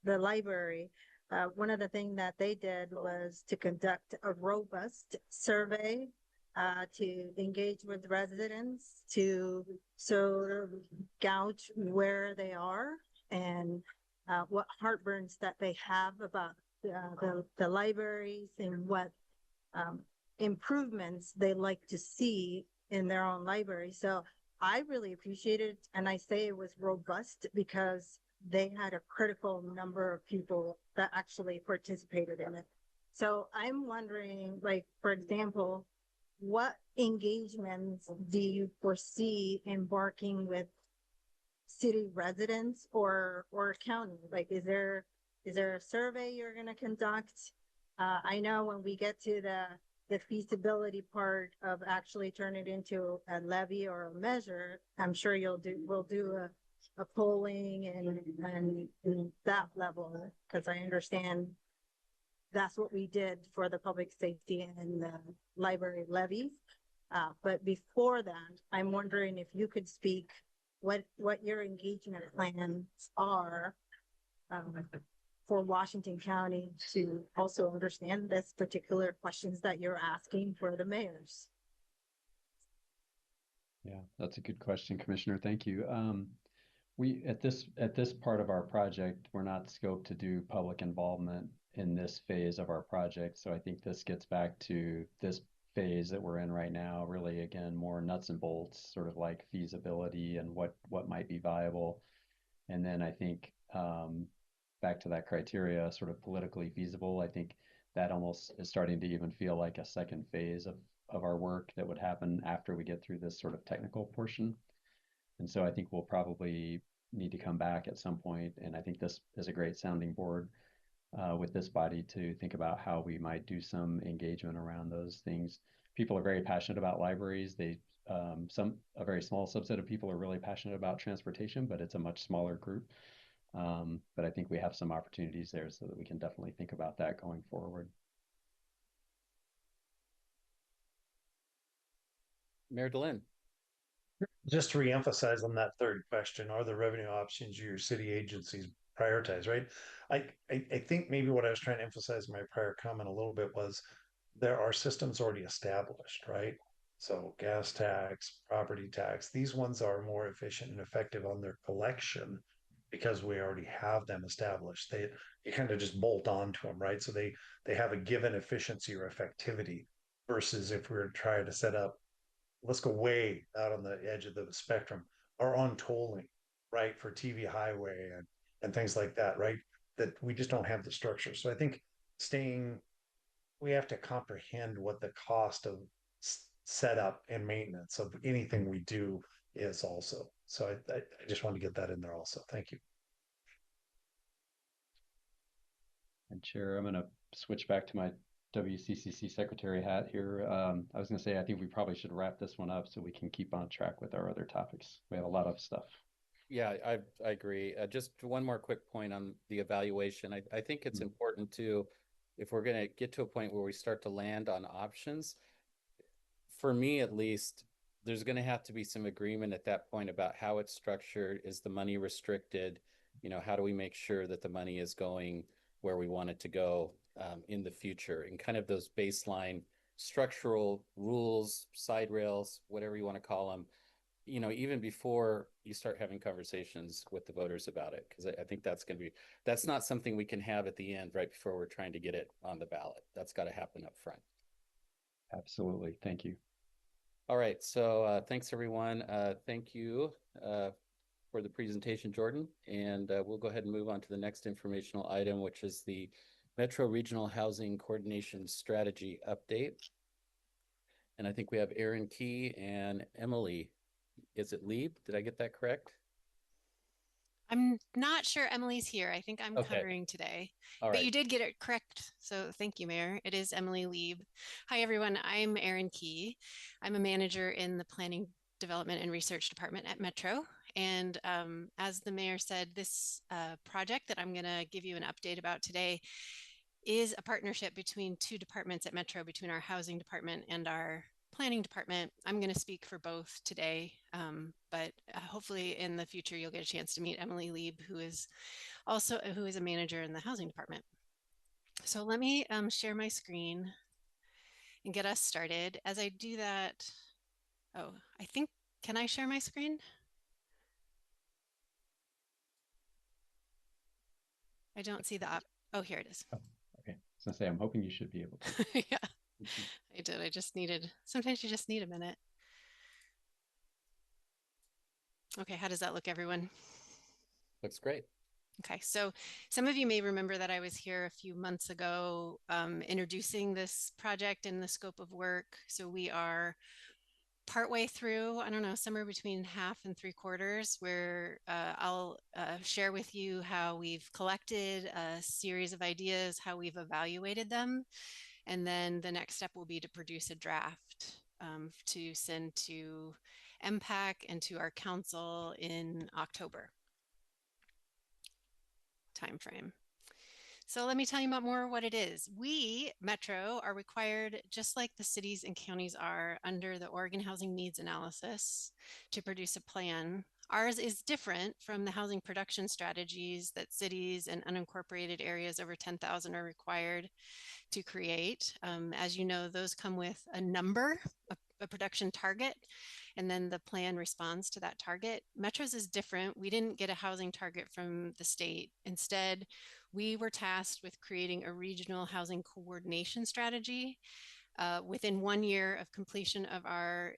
the library, one of the things that they did was to conduct a robust survey to engage with residents, to sort of gauge where they are, and what heartburns that they have about the libraries, and what improvements they like to see in their own library. So I really appreciated, and I say it was robust, because they had a critical number of people that actually participated in it. So I'm wondering, like, for example, what engagements do you foresee embarking with city residents or county? Like, is there a survey you're going to conduct? I know when we get to the feasibility part of actually turning it into a levy or a measure, I'm sure we'll do a polling and that level, because I understand that's what we did for the public safety and the library levies. But before that, I'm wondering if you could speak what your engagement plans are for Washington County to also understand this particular questions that you're asking for the mayors. Yeah, that's a good question, Commissioner. Thank you. We at this part of our project, we're not scoped to do public involvement in this phase of our project. So I think this gets back to this phase that we're in right now, really, again, more nuts and bolts, sort of like feasibility and what might be viable. And then I think back to that criteria, sort of politically feasible, I think that almost is starting to even feel like a second phase of our work that would happen after we get through this sort of technical portion. And so I think we'll probably need to come back at some point. And I think this is a great sounding board with this body to think about how we might do some engagement around those things. People are very passionate about libraries. A very small subset of people are really passionate about transportation, but it's a much smaller group. But I think we have some opportunities there, so that we can definitely think about that going forward. Mayor DeLynn. Just to reemphasize on that third question, are the revenue options your city agencies prioritize, right? I think maybe what I was trying to emphasize in my prior comment a little bit was, there are systems already established, right? So gas tax, property tax, these ones are more efficient and effective on their collection, because we already have them established. You kind of just bolt on to them, right? So they have a given efficiency or effectivity, versus if we were trying to set up, let's go way out on the edge of the spectrum, or on tolling, right, for TV highway and things like that, right? that we just don't have the structure. So I think we have to comprehend what the cost of setup and maintenance of anything we do is also. So I just want to get that in there also. Thank you. And Chair, I'm going to switch back to my WCCC secretary hat here. I was going to say, I think we probably should wrap this one up so we can keep on track with our other topics. We have a lot of stuff. Yeah, I agree. Just one more quick point on the evaluation. I think it's important to, if we're going to get to a point where we start to land on options, for me at least, there's going to have to be some agreement at that point about how it's structured. Is the money restricted? You know, how do we make sure that the money is going where we want it to go in the future? And kind of those baseline structural rules, side rails, whatever you want to call them, you know, even before you start having conversations with the voters about it, because I think that's not something we can have at the end right before we're trying to get it on the ballot. That's got to happen up front. Absolutely. Thank you. All right. So thanks, everyone. Thank you for the presentation, Jordan. And we'll go ahead and move on to the next informational item, which is the Metro Regional Housing Coordination Strategy Update. And I think we have Aaron Key and Emily. Is it Lieb? Did I get that correct? I'm not sure Emily's here. I think I'm covering today. All right. But you did get it correct. So thank you, Mayor. It is Emily Lieb. Hi, everyone. I'm Aaron Key. I'm a manager in the Planning, Development, and Research Department at Metro. And as the mayor said, this project that I'm going to give you an update about today is a partnership between two departments at Metro, between our housing department and our planning department. I'm going to speak for both today, but hopefully in the future you'll get a chance to meet Emily Lieb, who is a manager in the housing department. So let me share my screen and get us started. As I do that, can I share my screen? I don't see the oh, here it is. Oh, okay. I was going to say, I'm hoping you should be able to. Yeah. I did. Sometimes you just need a minute. Okay, how does that look, everyone? Looks great. Okay, so some of you may remember that I was here a few months ago introducing this project and the scope of work. So we are partway through, I don't know, somewhere between half and 3/4, where I'll share with you how we've collected a series of ideas, how we've evaluated them. And then the next step will be to produce a draft to send to MPAC and to our council in October timeframe. So let me tell you about more what it is. We, Metro, are required, just like the cities and counties are under the Oregon Housing Needs Analysis, to produce a plan. Ours is different from the housing production strategies that cities and unincorporated areas over 10,000 are required to create. As you know, those come with a number, a production target, and then the plan responds to that target. Metro's is different. We didn't get a housing target from the state. Instead, we were tasked with creating a regional housing coordination strategy within 1 year of completion of our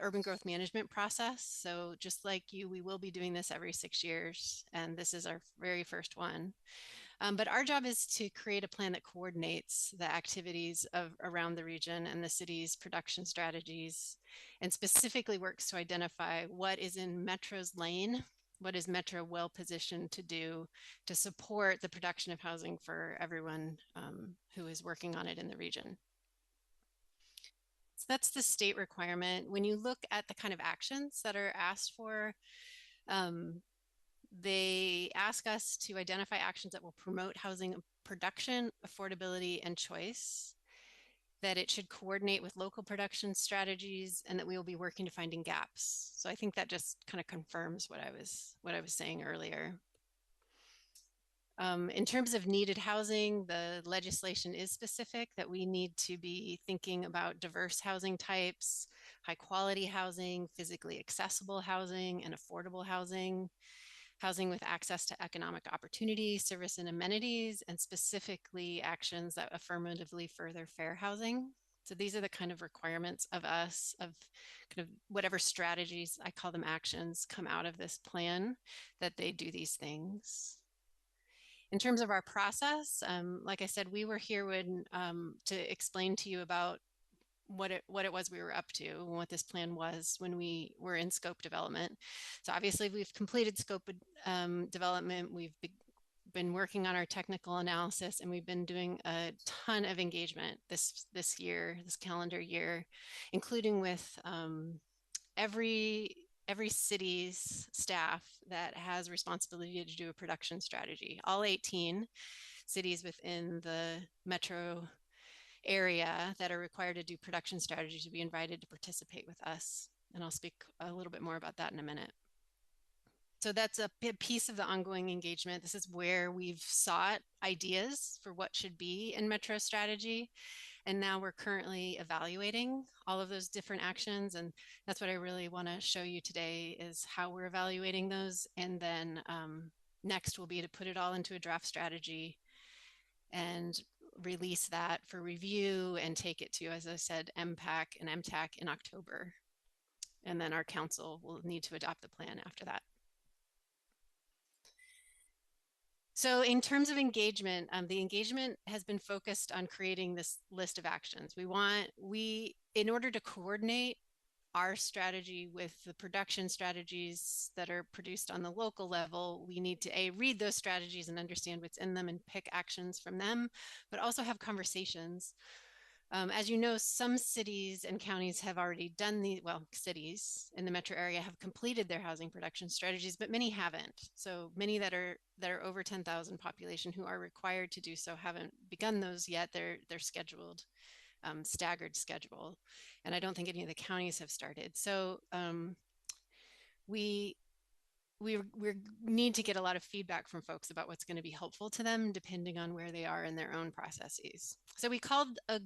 urban growth management process. So just like you, we will be doing this every 6 years, and this is our very first one. But our job is to create a plan that coordinates the activities around the region and the city's production strategies, and specifically works to identify what is in Metro's lane, what is Metro well positioned to do to support the production of housing for everyone who is working on it in the region. So that's the state requirement. When you look at the kind of actions that are asked for, they ask us to identify actions that will promote housing production, affordability, and choice, that it should coordinate with local production strategies, and that we will be working to finding gaps. So I think that just kind of confirms what I was saying earlier. In terms of needed housing, the legislation is specific that we need to be thinking about diverse housing types, high quality housing, physically accessible housing, and affordable housing, housing with access to economic opportunity, service and amenities, and specifically actions that affirmatively further fair housing. So these are the kind of requirements of us, of kind of whatever strategies, I call them actions, come out of this plan, that they do these things. In terms of our process, like I said, we were here when to explain to you about what it was we were up to and what this plan was when we were in scope development. So obviously we've completed scope development. We've been working on our technical analysis, and we've been doing a ton of engagement this year, this calendar year, including with every city's staff that has responsibility to do a production strategy. All 18 cities within the metro area that are required to do production strategies to be invited to participate with us. And I'll speak a little bit more about that in a minute. So that's a piece of the ongoing engagement. This is where we've sought ideas for what should be in metro strategy. And now we're currently evaluating all of those different actions. And that's what I really want to show you today, is how we're evaluating those. And then next will be to put it all into a draft strategy and release that for review and take it to, as I said, MPAC and MTAC in October. And then our council will need to adopt the plan after that. So in terms of engagement, the engagement has been focused on creating this list of actions. In order to coordinate our strategy with the production strategies that are produced on the local level, we need to read those strategies and understand what's in them and pick actions from them, but also have conversations. As you know, some cities and counties have already done cities in the metro area have completed their housing production strategies, but many haven't. So many that are over 10,000 population who are required to do so haven't begun those yet. They're scheduled, staggered schedule. And I don't think any of the counties have started. So we need to get a lot of feedback from folks about what's going to be helpful to them, depending on where they are in their own processes. So we called a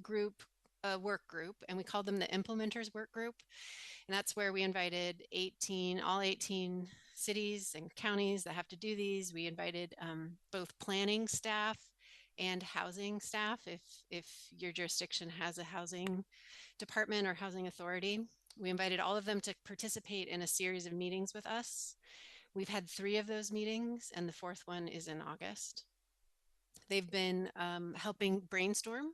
work group, and we called them the Implementers Work Group. And that's where we invited all 18 cities and counties that have to do these. We invited both planning staff and housing staff, if your jurisdiction has a housing department or housing authority. We invited all of them to participate in a series of meetings with us. We've had 3 of those meetings, and the 4th one is in August. They've been helping brainstorm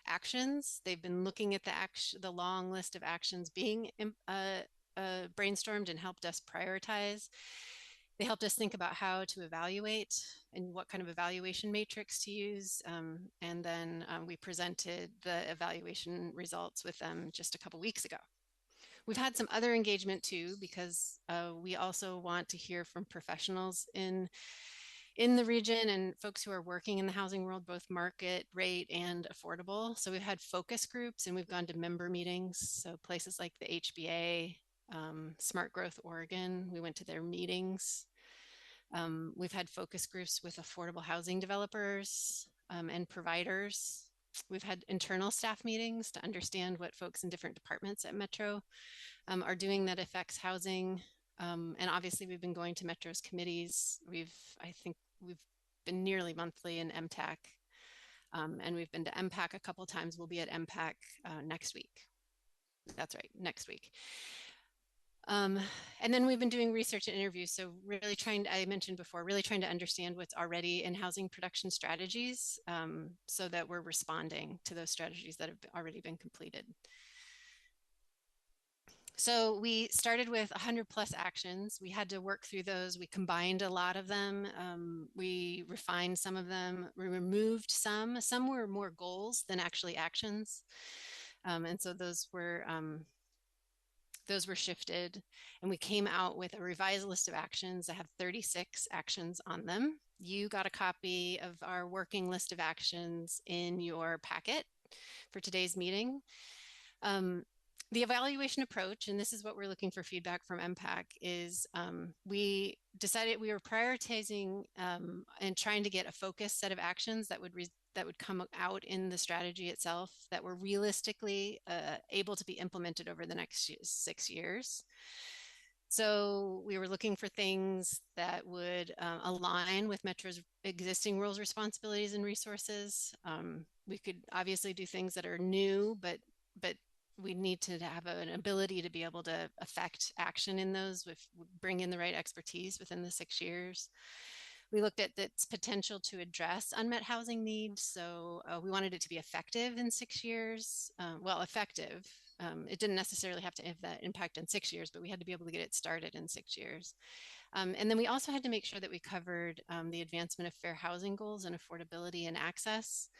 actions. They've been looking at the long list of actions being brainstormed and helped us prioritize. They helped us think about how to evaluate and what kind of evaluation matrix to use. And then we presented the evaluation results with them just a couple weeks ago. We've had some other engagement too, because we also want to hear from professionals in the region and folks who are working in the housing world, both market rate and affordable. So we've had focus groups, and we've gone to member meetings. So places like the HBA, Smart Growth Oregon, we went to their meetings. We've had focus groups with affordable housing developers and providers. We've had internal staff meetings to understand what folks in different departments at Metro are doing that affects housing. And obviously we've been going to Metro's committees. I think we've been nearly monthly in MTAC. And we've been to MPAC a couple times. We'll be at MPAC next week. That's right, next week. And then we've been doing research and interviews. So really I mentioned before, really trying to understand what's already in housing production strategies so that we're responding to those strategies that have already been completed. So we started with 100+ actions. We had to work through those. We combined a lot of them. We refined some of them. We removed some. Some were more goals than actually actions. And so those were shifted, and we came out with a revised list of actions that have 36 actions on them. You got a copy of our working list of actions in your packet for today's meeting. The evaluation approach, and this is what we're looking for feedback from MPAC, is we decided we were prioritizing and trying to get a focused set of actions that would come out in the strategy itself that were realistically able to be implemented over the next 6 years. So we were looking for things that would align with Metro's existing roles, responsibilities, and resources. We could obviously do things that are new, but we need to have an ability to be able to affect action in those, bring in the right expertise within the 6 years. We looked at its potential to address unmet housing needs. So we wanted it to be effective in 6 years. Well, effective. It didn't necessarily have to have that impact in 6 years, but we had to be able to get it started in 6 years. And then we also had to make sure that we covered the advancement of fair housing goals and affordability and access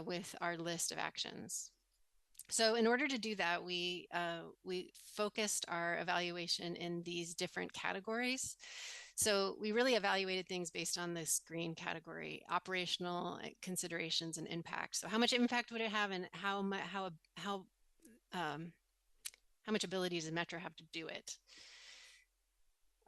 with our list of actions. So in order to do that, we focused our evaluation in these different categories. So we really evaluated things based on this green category: operational considerations and impact. So how much impact would it have, and how much ability does Metro have to do it?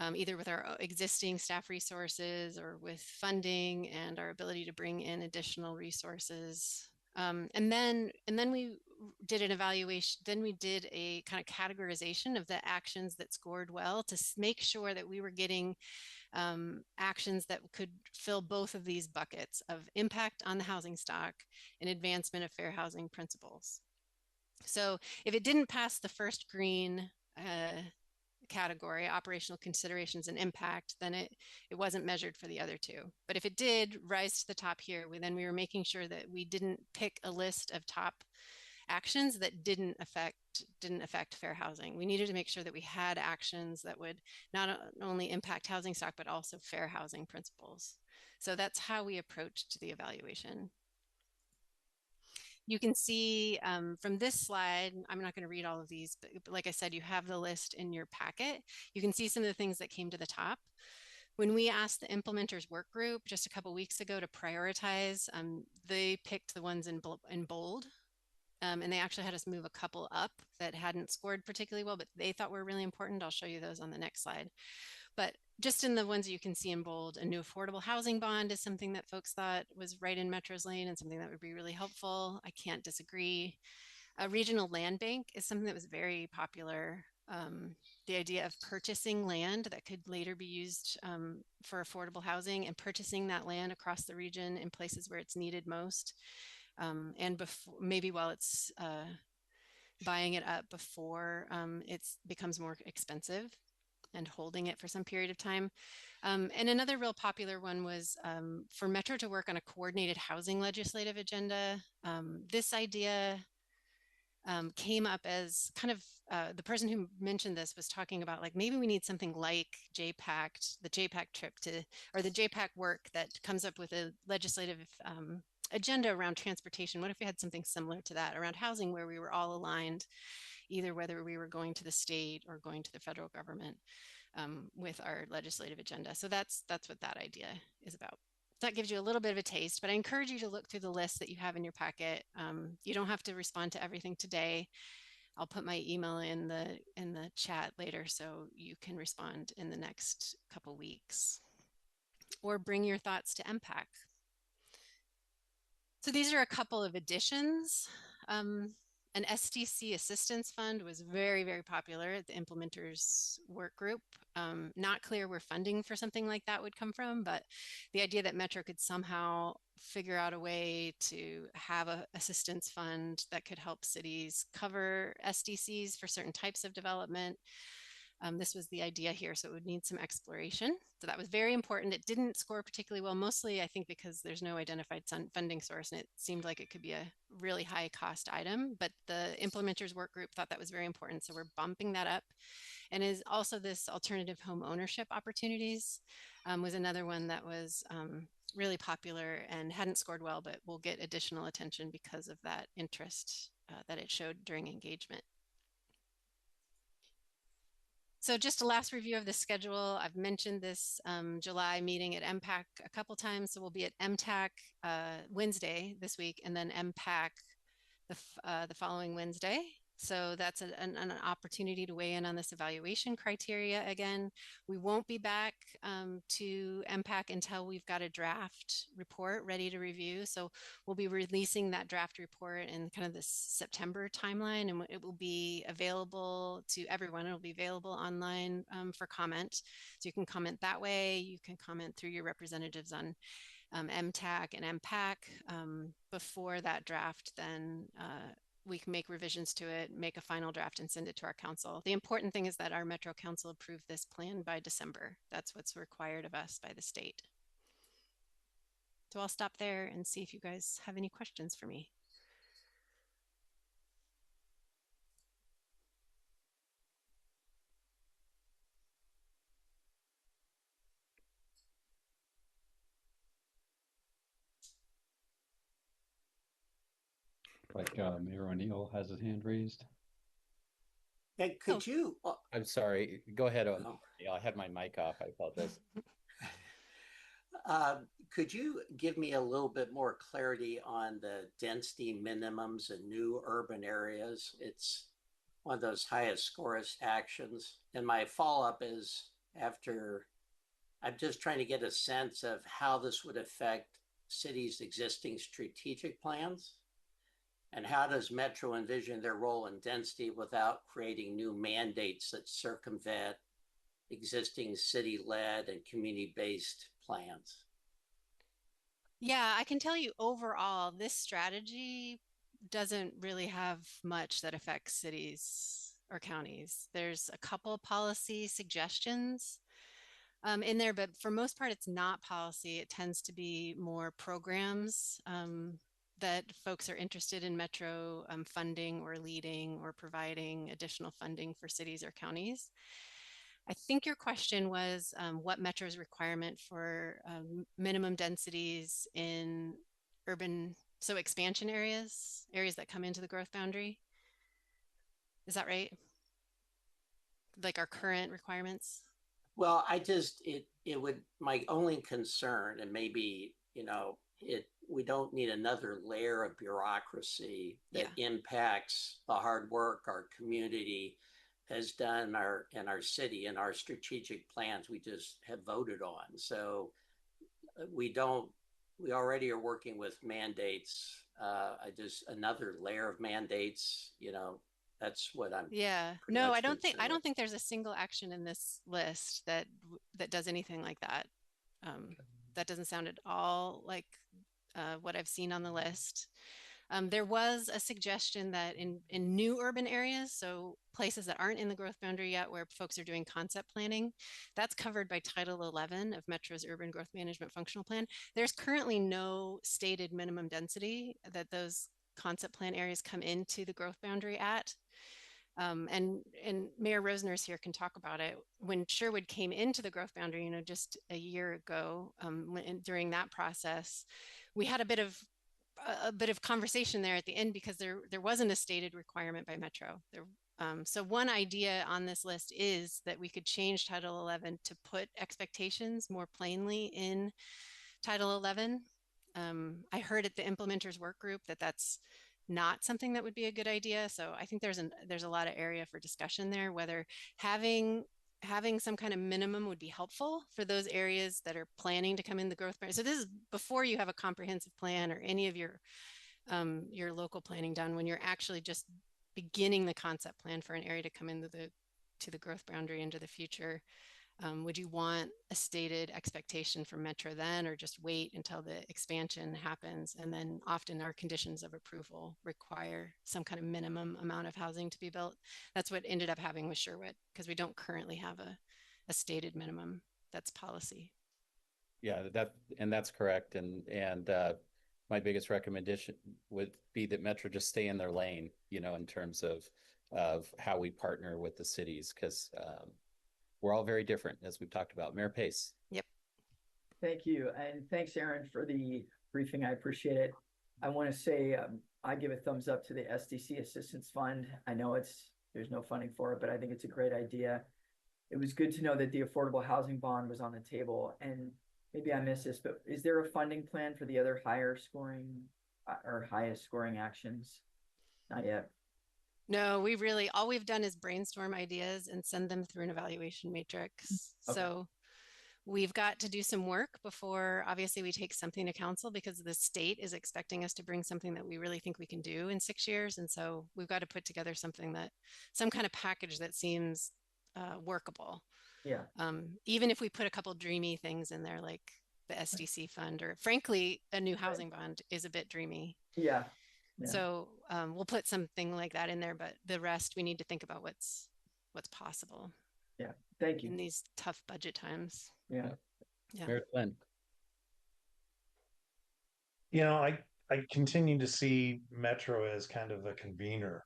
Either with our existing staff resources or with funding and our ability to bring in additional resources. And then we did an evaluation. Then we did a kind of categorization of the actions that scored well to make sure that we were getting actions that could fill both of these buckets of impact on the housing stock and advancement of fair housing principles. So if it didn't pass the first green category, operational considerations and impact, then it wasn't measured for the other two. But if it did rise to the top here, we were making sure that we didn't pick a list of top actions that didn't affect fair housing. We needed to make sure that we had actions that would not only impact housing stock, but also fair housing principles. So that's how we approached the evaluation. You can see from this slide, I'm not going to read all of these, but like I said, you have the list in your packet. You can see some of the things that came to the top. When we asked the implementers work group just a couple weeks ago to prioritize, they picked the ones in bold. And they actually had us move a couple up that hadn't scored particularly well, but they thought were really important. I'll show you those on the next slide. But just in the ones you can see in bold, a new affordable housing bond is something that folks thought was right in Metro's lane and something that would be really helpful. I can't disagree. A regional land bank is something that was very popular. The idea of purchasing land that could later be used for affordable housing and purchasing that land across the region in places where it's needed most. And before, maybe while it's buying it up before it becomes more expensive, and holding it for some period of time. And another real popular one was for Metro to work on a coordinated housing legislative agenda. This idea came up as kind of the person who mentioned this was talking about, like, maybe we need something like the JPAC trip or the JPAC work that comes up with a legislative agenda around transportation. What if we had something similar to that around housing, where we were all aligned, either whether we were going to the state or going to the federal government with our legislative agenda. So that's what that idea is about. That gives you a little bit of a taste, but I encourage you to look through the list that you have in your packet. You don't have to respond to everything today. I'll put my email in the chat later so you can respond in the next couple weeks, or bring your thoughts to MPAC. So these are a couple of additions. An SDC assistance fund was very, very popular at the implementers work group. Not clear where funding for something like that would come from, but the idea that Metro could somehow figure out a way to have an assistance fund that could help cities cover SDCs for certain types of development. This was the idea here, so it would need some exploration. So that was very important. It didn't score particularly well, mostly I think because there's no identified funding source, and it seemed like it could be a really high cost item, but the implementers work group thought that was very important, so we're bumping that up. And is also this alternative home ownership opportunities was another one that was really popular and hadn't scored well, but will get additional attention because of that interest that it showed during engagement. So just a last review of the schedule. I've mentioned this July meeting at MPAC a couple times. So we'll be at MTAC Wednesday this week, and then MPAC the following Wednesday. So that's an opportunity to weigh in on this evaluation criteria again. We won't be back to MPAC until we've got a draft report ready to review. So we'll be releasing that draft report in kind of this September timeline, and it will be available to everyone. It'll be available online for comment. So you can comment that way. You can comment through your representatives on MTAC and MPAC before that draft. Then we can make revisions to it, make a final draft, and send it to our council. The important thing is that our Metro Council approve this plan by December. That's what's required of us by the state. So I'll stop there and see if you guys have any questions for me. Like Mayor O'Neill has his hand raised. And could you? I'm sorry. Go ahead. Oh. Yeah, I had my mic off. I apologize. Could you give me a little bit more clarity on the density minimums in new urban areas? It's one of those highest scorest actions. And my follow-up is after, I'm just trying to get a sense of how this would affect cities' existing strategic plans. And how does Metro envision their role in density without creating new mandates that circumvent existing city-led and community-based plans? Yeah, I can tell you overall, this strategy doesn't really have much that affects cities or counties. There's a couple of policy suggestions in there, but for most part, it's not policy. It tends to be more programs that folks are interested in Metro funding or leading or providing additional funding for cities or counties. I think your question was what Metro's requirement for minimum densities in urban, so expansion areas, areas that come into the growth boundary. Is that right? Like our current requirements? Well, it would, my only concern, and maybe, we don't need another layer of bureaucracy that impacts the hard work our community has done in our city and our strategic plans we just have voted on. So we already are working with mandates. Another layer of mandates, that's what I'm. Yeah, no, I don't think there's a single action in this list that does anything like that. That doesn't sound at all like what I've seen on the list. There was a suggestion that in new urban areas, so places that aren't in the growth boundary yet, where folks are doing concept planning, that's covered by Title 11 of Metro's Urban Growth Management Functional Plan. There's currently no stated minimum density that those concept plan areas come into the growth boundary at. And Mayor Rosner's here can talk about it. When Sherwood came into the growth boundary, just a year ago, during that process, we had a bit of conversation there at the end because there wasn't a stated requirement by Metro. So one idea on this list is that we could change Title 11 to put expectations more plainly in Title 11. I heard at the implementers work group that that's not something that would be a good idea. So I think there's a lot of area for discussion there, whether having some kind of minimum would be helpful for those areas that are planning to come in the growth boundary. So this is before you have a comprehensive plan or any of your local planning done, when you're actually just beginning the concept plan for an area to come into the growth boundary into the future. Would you want a stated expectation from Metro then, or just wait until the expansion happens? And then often our conditions of approval require some kind of minimum amount of housing to be built. That's what ended up happening with Sherwood, because we don't currently have a stated minimum. That's policy. Yeah, that's correct. And my biggest recommendation would be that Metro just stay in their lane, in terms of how we partner with the cities, because we're all very different, as we've talked about. Mayor Pace. Yep. Thank you. And thanks, Aaron, for the briefing. I appreciate it. I want to say I give a thumbs up to the SDC Assistance Fund. I know there's no funding for it, but I think it's a great idea. It was good to know that the affordable housing bond was on the table. And maybe I missed this, but is there a funding plan for the other higher scoring or highest scoring actions? Not yet. No, all we've done is brainstorm ideas and send them through an evaluation matrix. Okay. So we've got to do some work before, obviously, we take something to council, because the state is expecting us to bring something that we really think we can do in 6 years. And so we've got to put together some kind of package that seems workable. Yeah. Even if we put a couple dreamy things in there, like the SDC fund, or frankly, a new housing bond is a bit dreamy. Yeah. So we'll put something like that in there, but the rest we need to think about what's possible. Yeah, thank you. In these tough budget times. Yeah. Mayor Flynn. You know, I continue to see Metro as kind of a convener,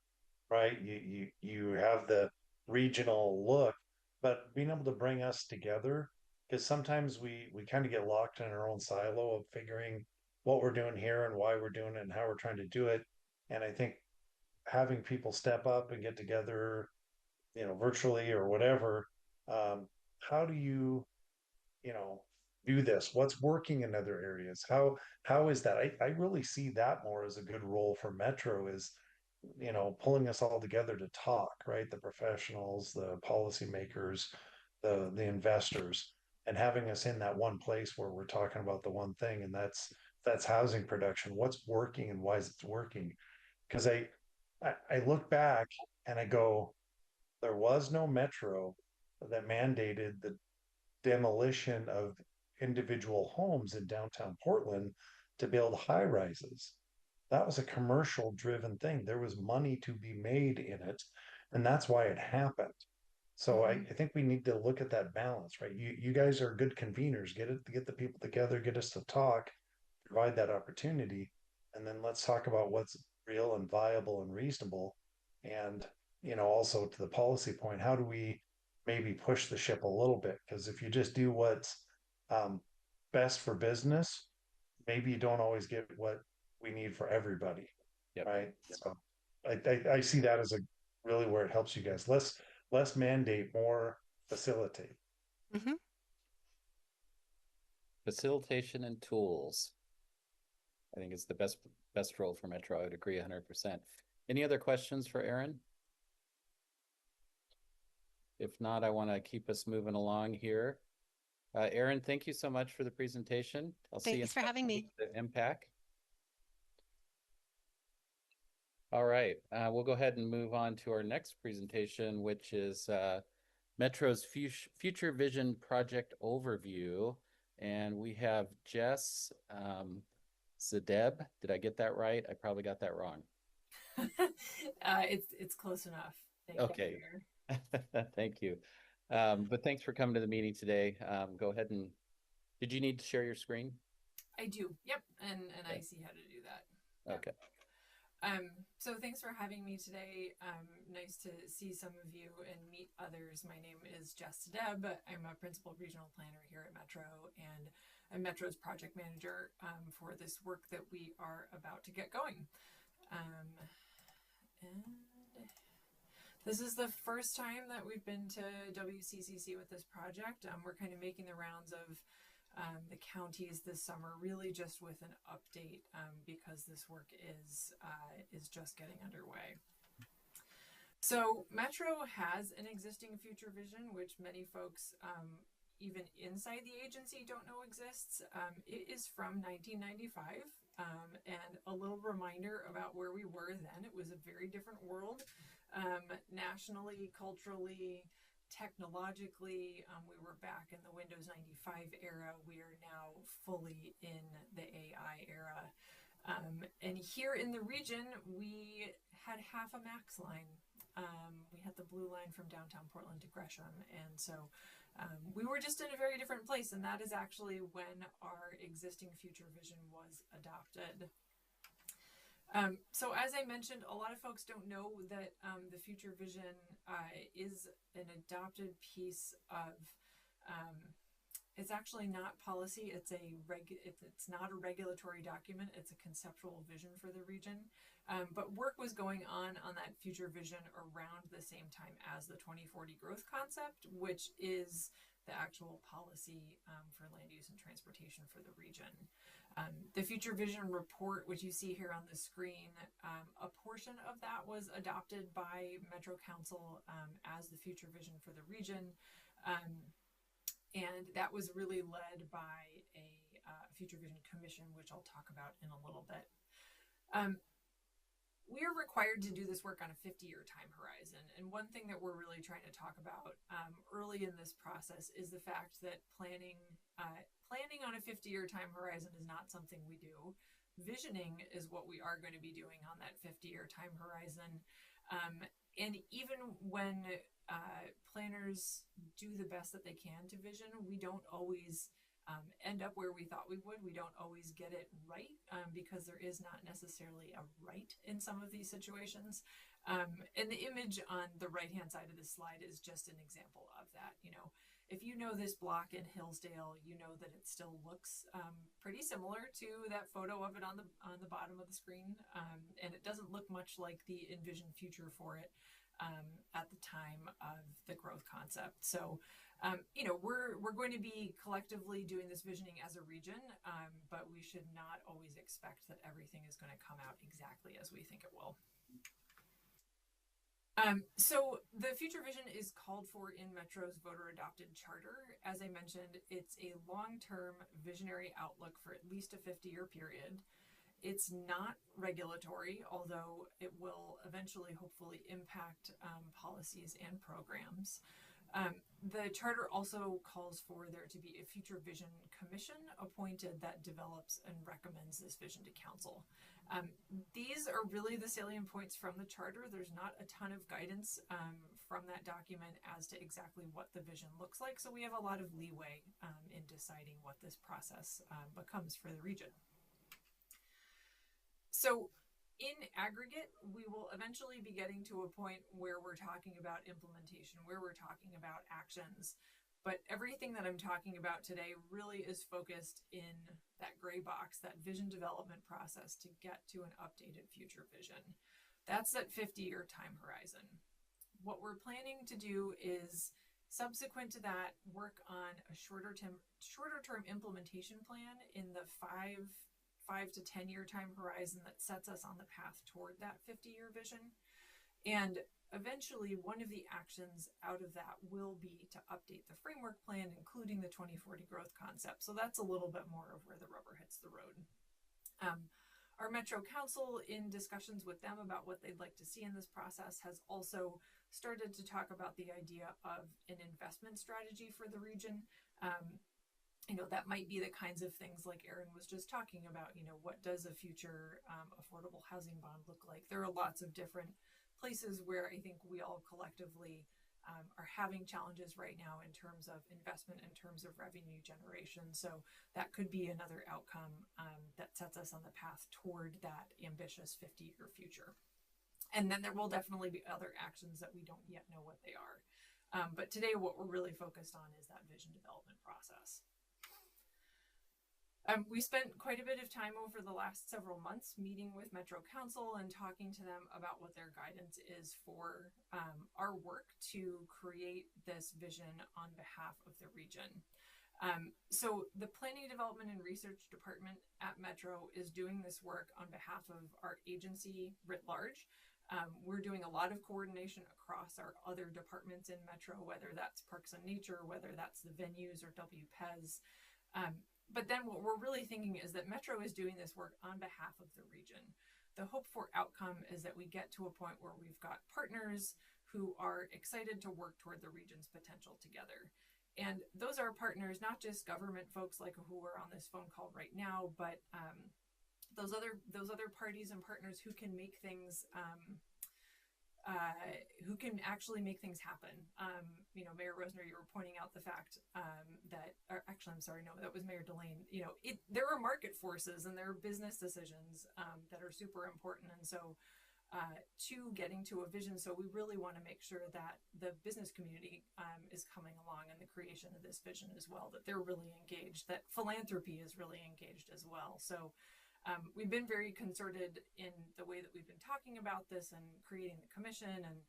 right? You have the regional look, but being able to bring us together, because sometimes we kind of get locked in our own silo of figuring what we're doing here and why we're doing it and how we're trying to do it. And I think having people step up and get together, virtually or whatever, how do you know, do this? What's working in other areas? How is that? I really see that more as a good role for Metro is, pulling us all together to talk, right? The professionals, the policymakers, the investors, and having us in that one place where we're talking about the one thing, and that's housing production. What's working and why is it working? Because I look back and I go, there was no Metro that mandated the demolition of individual homes in downtown Portland to build high rises. That was a commercial driven thing. There was money to be made in it, and that's why it happened. So I think we need to look at that balance, right? You guys are good conveners. Get the people together, get us to talk, provide that opportunity, and then let's talk about what's real and viable and reasonable. And also to the policy point, how do we maybe push the ship a little bit? Because if you just do what's um, best for business, maybe you don't always get what we need for everybody, Yep. right? So I see that as a really where it helps you guys. Less mandate, more facilitate. Mm-hmm. Facilitation and tools. I think it's the best role for Metro. I would agree 100%. Any other questions for Aaron? If not, I want to keep us moving along here. Aaron, thank you so much for the presentation. I'll see you. Thanks for having me. MPAC. All right, we'll go ahead and move on to our next presentation, which is Metro's Future Vision Project Overview. And we have Jess Zadeb. Did I get that right? I probably got that wrong. It's close enough. Okay. Thank you. But thanks for coming to the meeting today. Go ahead and, did you need to share your screen? I do. Yep. And okay. I see how to do that. Yep. Okay. So thanks for having me today. Nice to see some of you and meet others. My name is Jess Deb. I'm a principal regional planner here at Metro, and I'm Metro's project manager for this work that we are about to get going. And this is the first time that we've been to WCCC with this project. We're kind of making the rounds of the counties this summer, really just with an update because this work is just getting underway. So Metro has an existing future vision, which many folks, even inside the agency, don't know exists. It is from 1995, and a little reminder about where we were then. It was a very different world, nationally, culturally, technologically. We were back in the Windows 95 era. We are now fully in the AI era. And here in the region, we had half a max line. We had the blue line from downtown Portland to Gresham. And so we were just in a very different place. And that is actually when our existing future vision was adopted. So as I mentioned, a lot of folks don't know that the future vision is an adopted piece of, it's actually not policy, it's not a regulatory document, it's a conceptual vision for the region. But work was going on that future vision around the same time as the 2040 growth concept, which is the actual policy for land use and transportation for the region. The Future Vision report, which you see here on the screen, a portion of that was adopted by Metro Council as the Future Vision for the region. And that was really led by a Future Vision Commission, which I'll talk about in a little bit. We are required to do this work on a 50-year time horizon. And one thing that we're really trying to talk about early in this process is the fact that planning on a 50-year time horizon is not something we do. Visioning is what we are going to be doing on that 50-year time horizon. And even when planners do the best that they can to vision, we don't always end up where we thought we would. We don't always get it right because there is not necessarily a right in some of these situations. And the image on the right-hand side of this slide is just an example of that. You know, if you know this block in Hillsdale, you know that it still looks pretty similar to that photo of it on the bottom of the screen, and it doesn't look much like the envisioned future for it at the time of the growth concept. So, you know, we're going to be collectively doing this visioning as a region, but we should not always expect that everything is going to come out exactly as we think it will. So the future vision is called for in Metro's voter adopted charter. As I mentioned, it's a long-term visionary outlook for at least a 50-year period. It's not regulatory, although it will eventually hopefully impact policies and programs. The charter also calls for there to be a future vision commission appointed that develops and recommends this vision to council. These are really the salient points from the charter. There's not a ton of guidance from that document as to exactly what the vision looks like. So we have a lot of leeway in deciding what this process becomes for the region. So in aggregate, we will eventually be getting to a point where we're talking about implementation, where we're talking about actions. But everything that I'm talking about today really is focused in that gray box, that vision development process to get to an updated future vision. That's that 50-year time horizon. What we're planning to do is, subsequent to that, work on a shorter term implementation plan in the 5 to 10 year time horizon that sets us on the path toward that 50-year vision. And eventually, one of the actions out of that will be to update the framework plan, including the 2040 growth concept. So that's a little bit more of where the rubber hits the road. Our Metro Council, in discussions with them about what they'd like to see in this process, has also started to talk about the idea of an investment strategy for the region. You know, that might be the kinds of things like Erin was just talking about. You know, what does a future affordable housing bond look like? There are lots of different places where I think we all collectively are having challenges right now in terms of investment, in terms of revenue generation. So that could be another outcome that sets us on the path toward that ambitious 50-year future. And then there will definitely be other actions that we don't yet know what they are. But today, what we're really focused on is that vision development process. We spent quite a bit of time over the last several months meeting with Metro Council and talking to them about what their guidance is for our work to create this vision on behalf of the region. So the Planning, Development, and Research Department at Metro is doing this work on behalf of our agency writ large. We're doing a lot of coordination across our other departments in Metro, whether that's Parks and Nature, whether that's the venues or WPES. But then what we're really thinking is that Metro is doing this work on behalf of the region. The hope for outcome is that we get to a point where we've got partners who are excited to work toward the region's potential together. And those are partners, not just government folks like who are on this phone call right now, but those other parties and partners who can make things who can actually make things happen. You know, Mayor Rosner, you were pointing out the fact that, or actually, I'm sorry, no, that was Mayor Delane. You know, there are market forces and there are business decisions that are super important. And so to getting to a vision, so we really want to make sure that the business community is coming along in the creation of this vision as well, that they're really engaged, that philanthropy is really engaged as well. So we've been very concerted in the way that we've been talking about this and creating the commission and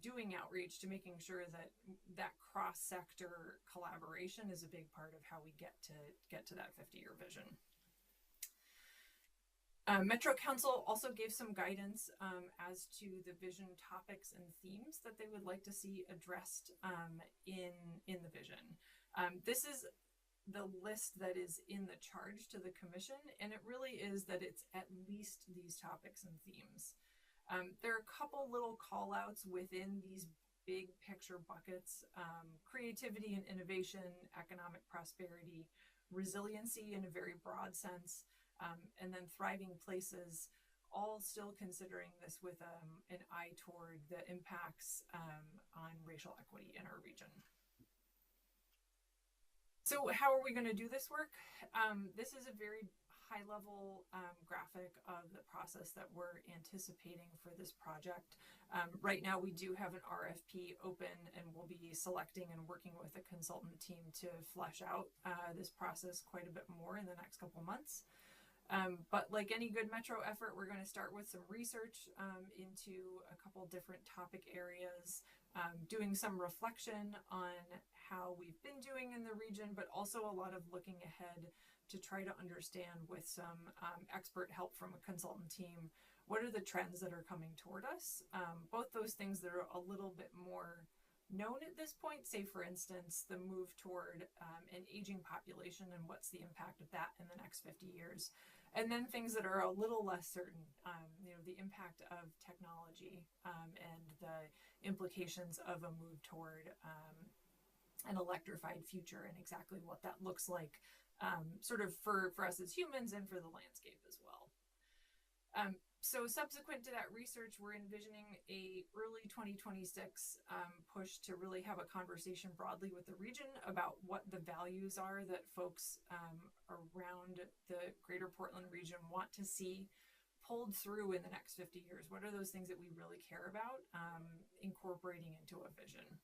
doing outreach to making sure that that cross-sector collaboration is a big part of how we get to that 50-year vision. Metro Council also gave some guidance as to the vision topics and themes that they would like to see addressed in the vision. This is the list that is in the charge to the commission, and it really is that it's at least these topics and themes. There are a couple little call outs within these big picture buckets: creativity and innovation, economic prosperity, resiliency in a very broad sense, and then thriving places, all still considering this with an eye toward the impacts on racial equity in our region. So how are we going to do this work? This is a very high level graphic of the process that we're anticipating for this project. Right now we do have an RFP open, and we'll be selecting and working with a consultant team to flesh out this process quite a bit more in the next couple months. But like any good Metro effort, we're going to start with some research into a couple different topic areas, doing some reflection on how we've been doing in the region, but also a lot of looking ahead to try to understand with some expert help from a consultant team, what are the trends that are coming toward us? Both those things that are a little bit more known at this point, say for instance, the move toward an aging population and what's the impact of that in the next 50 years. And then things that are a little less certain, the impact of technology and the implications of a move toward an electrified future and exactly what that looks like sort of for us as humans and for the landscape as well. So subsequent to that research, we're envisioning a early 2026 push to really have a conversation broadly with the region about what the values are that folks around the greater Portland region want to see pulled through in the next 50 years. What are those things that we really care about incorporating into a vision?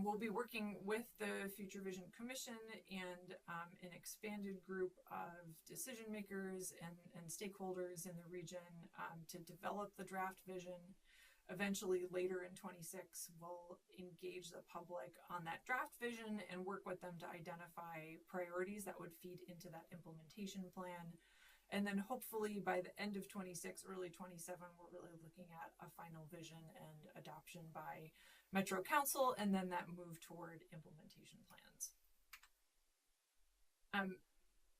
We'll be working with the Future Vision Commission and an expanded group of decision makers and stakeholders in the region to develop the draft vision. Eventually, later in 26, we'll engage the public on that draft vision and work with them to identify priorities that would feed into that implementation plan. And then hopefully by the end of 26, early 27, we're really looking at a final vision and adoption by Metro Council, and then that move toward implementation plans.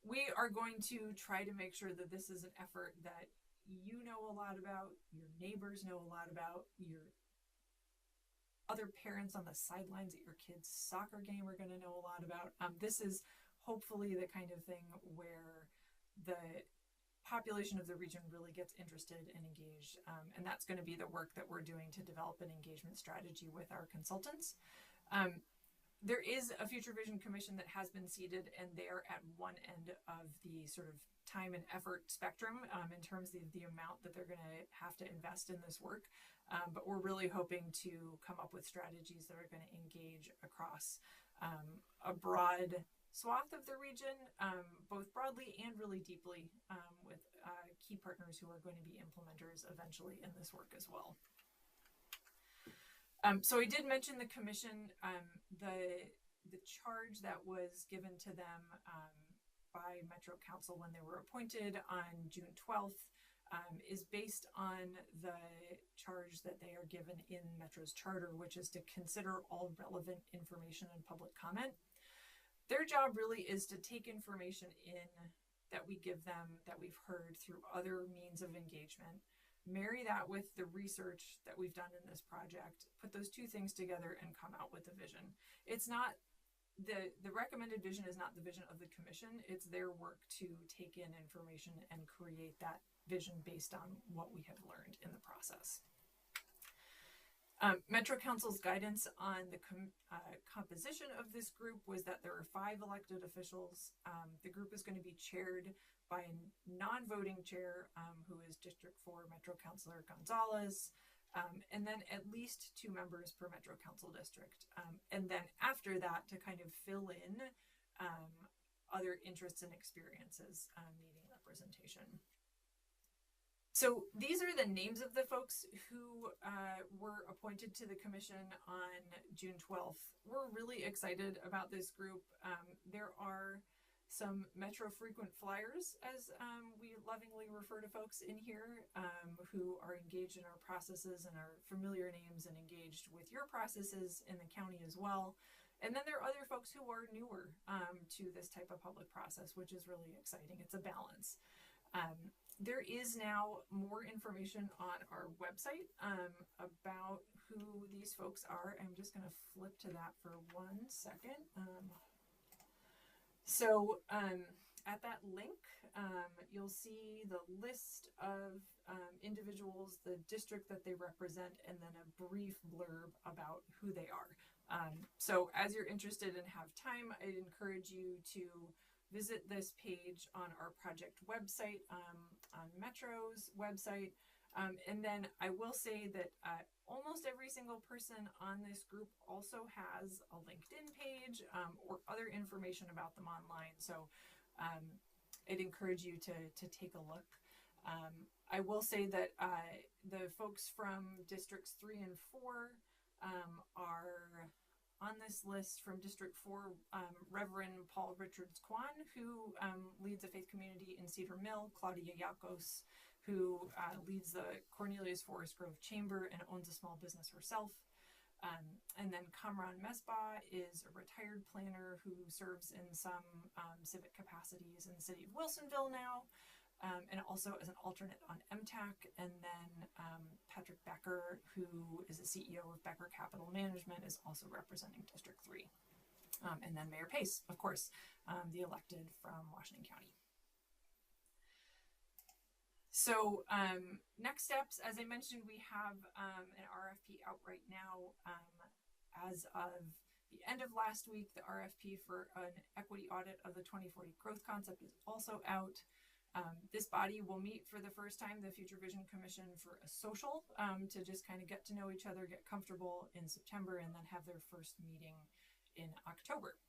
We are going to try to make sure that this is an effort that you know a lot about, your neighbors know a lot about, your other parents on the sidelines at your kid's soccer game are going to know a lot about. This is hopefully the kind of thing where the population of the region really gets interested and engaged. And that's going to be the work that we're doing to develop an engagement strategy with our consultants. There is a Future Vision Commission that has been seated, and they're at one end of the sort of time and effort spectrum in terms of the amount that they're going to have to invest in this work. But we're really hoping to come up with strategies that are going to engage across a broad swath of the region, both broadly and really deeply, with key partners who are going to be implementers eventually in this work as well. So I did mention the commission, the charge that was given to them by Metro Council when they were appointed on June 12th is based on the charge that they are given in Metro's charter, which is to consider all relevant information and public comment. Their job really is to take information in that we give them, that we've heard through other means of engagement, marry that with the research that we've done in this project, put those two things together and come out with a vision. It's not, the recommended vision is not the vision of the commission, it's their work to take in information and create that vision based on what we have learned in the process. Metro Council's guidance on the composition of this group was that there are 5 elected officials. The group is going to be chaired by a non-voting chair who is District 4 Metro Councilor Gonzalez, and then at least 2 members per Metro Council district. And then after that, to kind of fill in other interests and experiences needing representation. So these are the names of the folks who were appointed to the commission on June 12th. We're really excited about this group. There are some Metro frequent flyers, as we lovingly refer to folks in here, who are engaged in our processes and are familiar names and engaged with your processes in the county as well. And then there are other folks who are newer to this type of public process, which is really exciting. It's a balance. There is now more information on our website about who these folks are. I'm just going to flip to that for 1 second. So at that link, you'll see the list of individuals, the district that they represent, and then a brief blurb about who they are. So as you're interested and have time, I'd encourage you to visit this page on our project website, on Metro's website. And then I will say that almost every single person on this group also has a LinkedIn page or other information about them online. So I'd encourage you to take a look. I will say that the folks from districts 3 and 4 are on this list. From District 4, Reverend Paul Richards Kwan, who leads a faith community in Cedar Mill, Claudia Yakos, who leads the Cornelius Forest Grove Chamber and owns a small business herself. And then Kamran Mesbah is a retired planner who serves in some civic capacities in the city of Wilsonville now, and also as an alternate on MTAC. And then Patrick Becker, who is the CEO of Becker Capital Management, is also representing District 3. And then Mayor Pace, of course, the elected from Washington County. So next steps, as I mentioned, we have an RFP out right now. As of the end of last week, the RFP for an equity audit of the 2040 growth concept is also out. This body will meet for the first time, the Future Vision Commission, for a social to just kind of get to know each other, get comfortable in September, and then have their first meeting in October.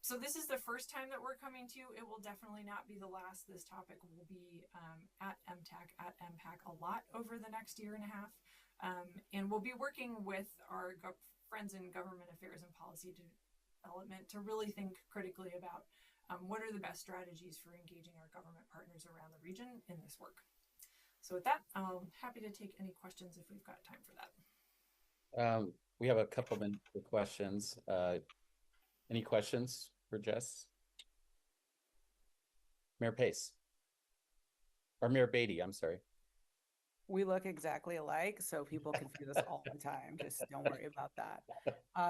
So this is the first time that we're coming to you. It will definitely not be the last. This topic will be at MTAC, at MPAC a lot over the next year and a half. And we'll be working with our friends in government affairs and policy development to really think critically about what are the best strategies for engaging our government partners around the region in this work. So with that, I'm happy to take any questions if we've got time for that. We have a couple minutes for questions. Any questions for Jess? Mayor Pace. Or Mayor Beatty, I'm sorry. We look exactly alike, so people confuse us all the time. Just don't worry about that.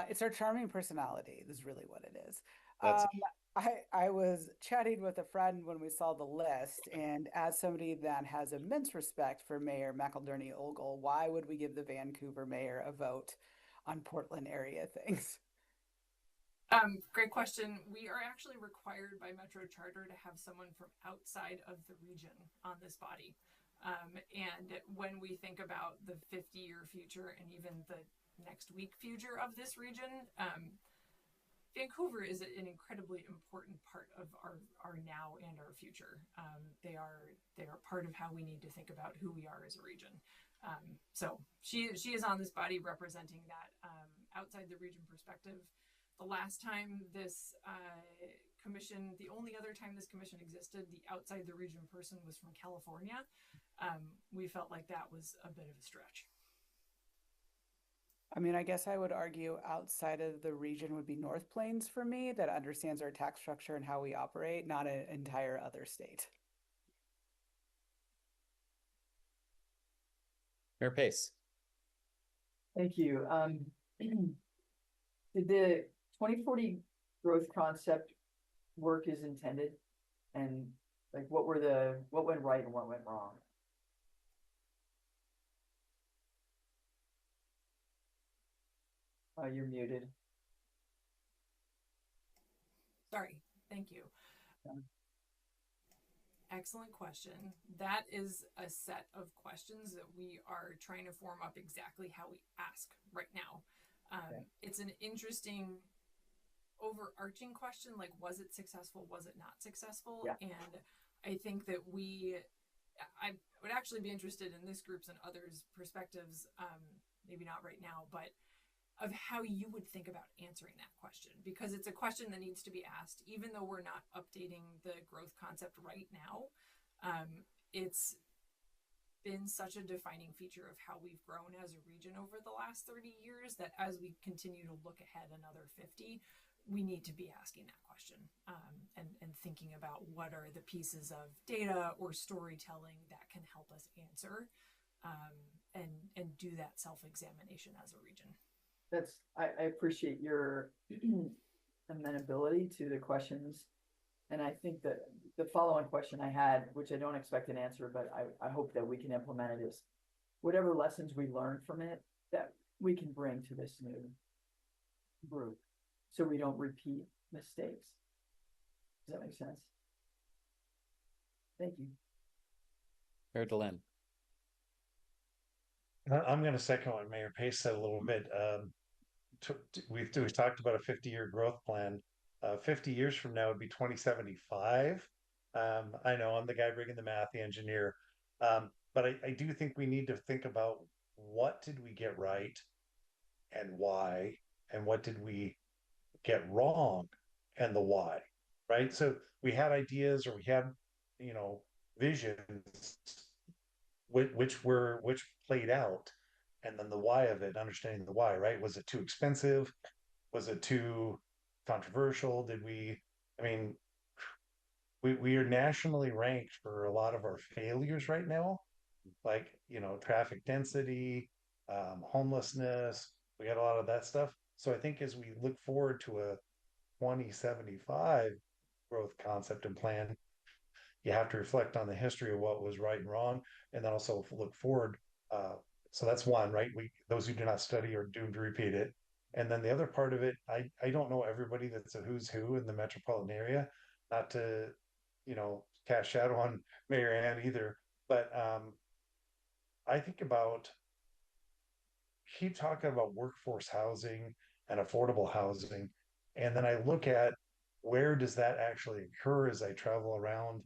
It's our charming personality is really what it is. I was chatting with a friend when we saw the list, and as somebody that has immense respect for Mayor McElderny Ogle, why would we give the Vancouver mayor a vote on Portland area things? Great question. We are actually required by Metro Charter to have someone from outside of the region on this body. And when we think about the 50-year future and even the next week future of this region, Vancouver is an incredibly important part of our now and our future. They are part of how we need to think about who we are as a region. So she is on this body representing that outside the region perspective. The last time this commission, the only other time this commission existed, the outside the region person was from California. We felt like that was a bit of a stretch. I mean, I guess I would argue outside of the region would be North Plains for me, that understands our tax structure and how we operate, not an entire other state. Mayor Pace. Thank you. Did the 2040 growth concept work as intended? And like what went right and what went wrong? You're muted. Sorry, thank you. Excellent question. That is a set of questions that we are trying to form up exactly how we ask right now. It's an interesting overarching question, like was it successful, was it not successful? Yeah. And I think that I would actually be interested in this group's and others' perspectives, maybe not right now, but of how you would think about answering that question, because it's a question that needs to be asked, even though we're not updating the growth concept right now. It's been such a defining feature of how we've grown as a region over the last 30 years that as we continue to look ahead another 50, we need to be asking that question and thinking about what are the pieces of data or storytelling that can help us answer and do that self-examination as a region. I appreciate your amenability to the questions. And I think that the follow-on question I had, which I don't expect an answer, but I hope that we can implement it, is whatever lessons we learned from it that we can bring to this new group, so we don't repeat mistakes. Does that make sense? Thank you. Mayor Delenn. I'm going to second what Mayor Pace said a little bit. We've talked about a 50-year growth plan. 50 years from now would be 2075. I know I'm the guy bringing the math, the engineer. But I do think we need to think about what did we get right and why, and what did we get wrong and the why, right? So we had ideas, or we had, visions which played out, and then the why of it, understanding the why, right? Was it too expensive? Was it too controversial? I mean, we are nationally ranked for a lot of our failures right now, like, traffic density, homelessness. We got a lot of that stuff. So I think as we look forward to a 2075 growth concept and plan, you have to reflect on the history of what was right and wrong, and then also look forward. So that's one, right? Those who do not study are doomed to repeat it. And then the other part of it, I don't know everybody that's a who's who in the metropolitan area, not to, cast shadow on Mayor Ann either, but I think about, keep talking about workforce housing and affordable housing, and then I look at where does that actually occur as I travel around,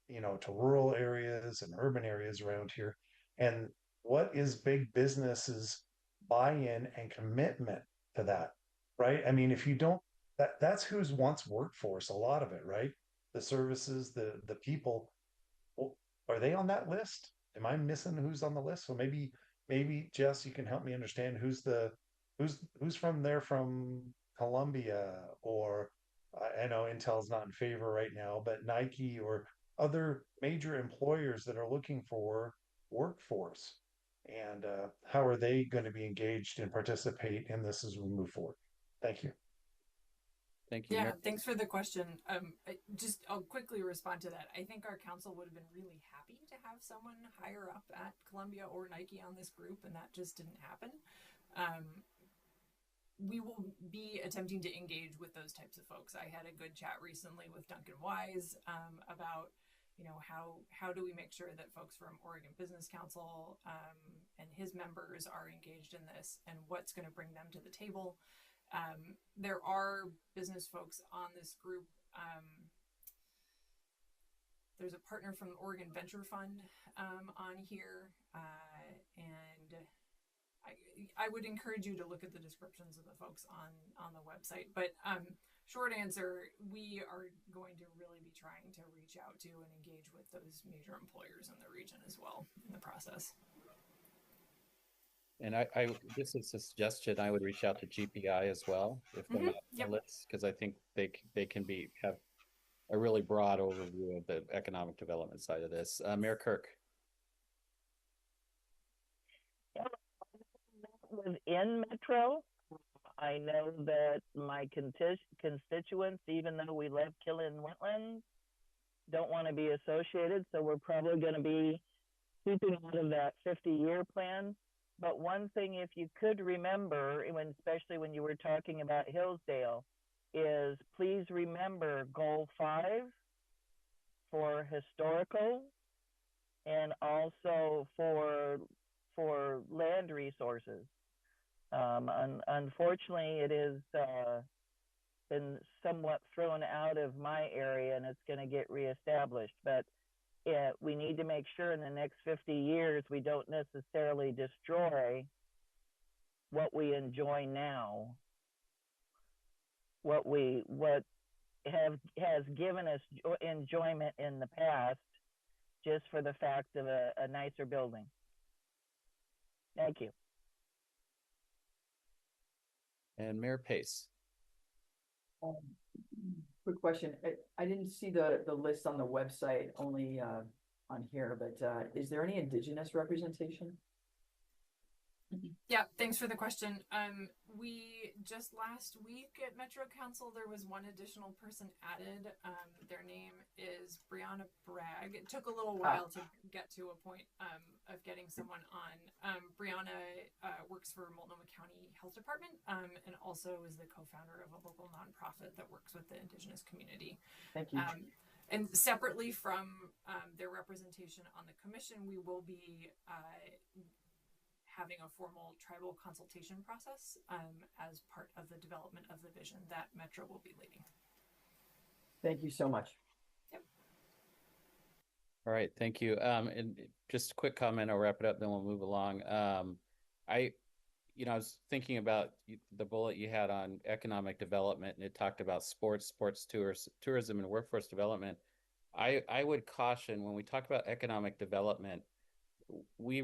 to rural areas and urban areas around here. And what is big businesses buy-in and commitment to that, right? I mean, if you don't, that's who's wants workforce, a lot of it, right? The services, the people. Well, are they on that list? Am I missing who's on the list? So maybe Jess, you can help me understand who's from there, from Columbia, or I know Intel's not in favor right now, but Nike or other major employers that are looking for workforce, and how are they going to be engaged and participate in this as we move forward? Thank you. Thank you. Yeah, Mayor. thanks for the question. I'll quickly respond to that. I think our council would have been really happy to have someone higher up at Columbia or Nike on this group, and that just didn't happen. We will be attempting to engage with those types of folks. I had a good chat recently with Duncan Wise about, how do we make sure that folks from Oregon Business Council and his members are engaged in this, and what's going to bring them to the table. There are business folks on this group. There's a partner from the Oregon Venture Fund on here, and I would encourage you to look at the descriptions of the folks on the website. But short answer, we are going to really be trying to reach out to and engage with those major employers in the region as well in the process. And I this is a suggestion. I would reach out to GPI as well if they're not on the list, because I think they can have a really broad overview of the economic development side of this. Mayor Kirk. Within Metro, I know that my constituents, even though we love killing wetlands, don't want to be associated. So we're probably going to be keeping out of that 50-year plan. But one thing, if you could remember, especially when you were talking about Hillsdale, is please remember Goal 5 for historical, and also for land resources. Unfortunately, it has been somewhat thrown out of my area, and it's going to get reestablished. But we need to make sure in the next 50 years we don't necessarily destroy what we enjoy now, what has given us enjoyment in the past, just for the fact of a nicer building. Thank you. And Mayor Pace. Quick question. I didn't see the list on the website, only on here, but is there any Indigenous representation? Yeah, thanks for the question. We just last week at Metro Council, there was one additional person added. Their name is Brianna Bragg. It took a little while to get to a point of getting someone on. Brianna works for Multnomah County Health Department and also is the co-founder of a local nonprofit that works with the Indigenous community. Thank you. And separately from their representation on the commission, we will be having a formal tribal consultation process as part of the development of the vision that Metro will be leading. Thank you so much. Yep. All right, thank you. And just a quick comment, I'll wrap it up, then we'll move along. I was thinking about the bullet you had on economic development, and it talked about sports tourism, and workforce development. I would caution when we talk about economic development, we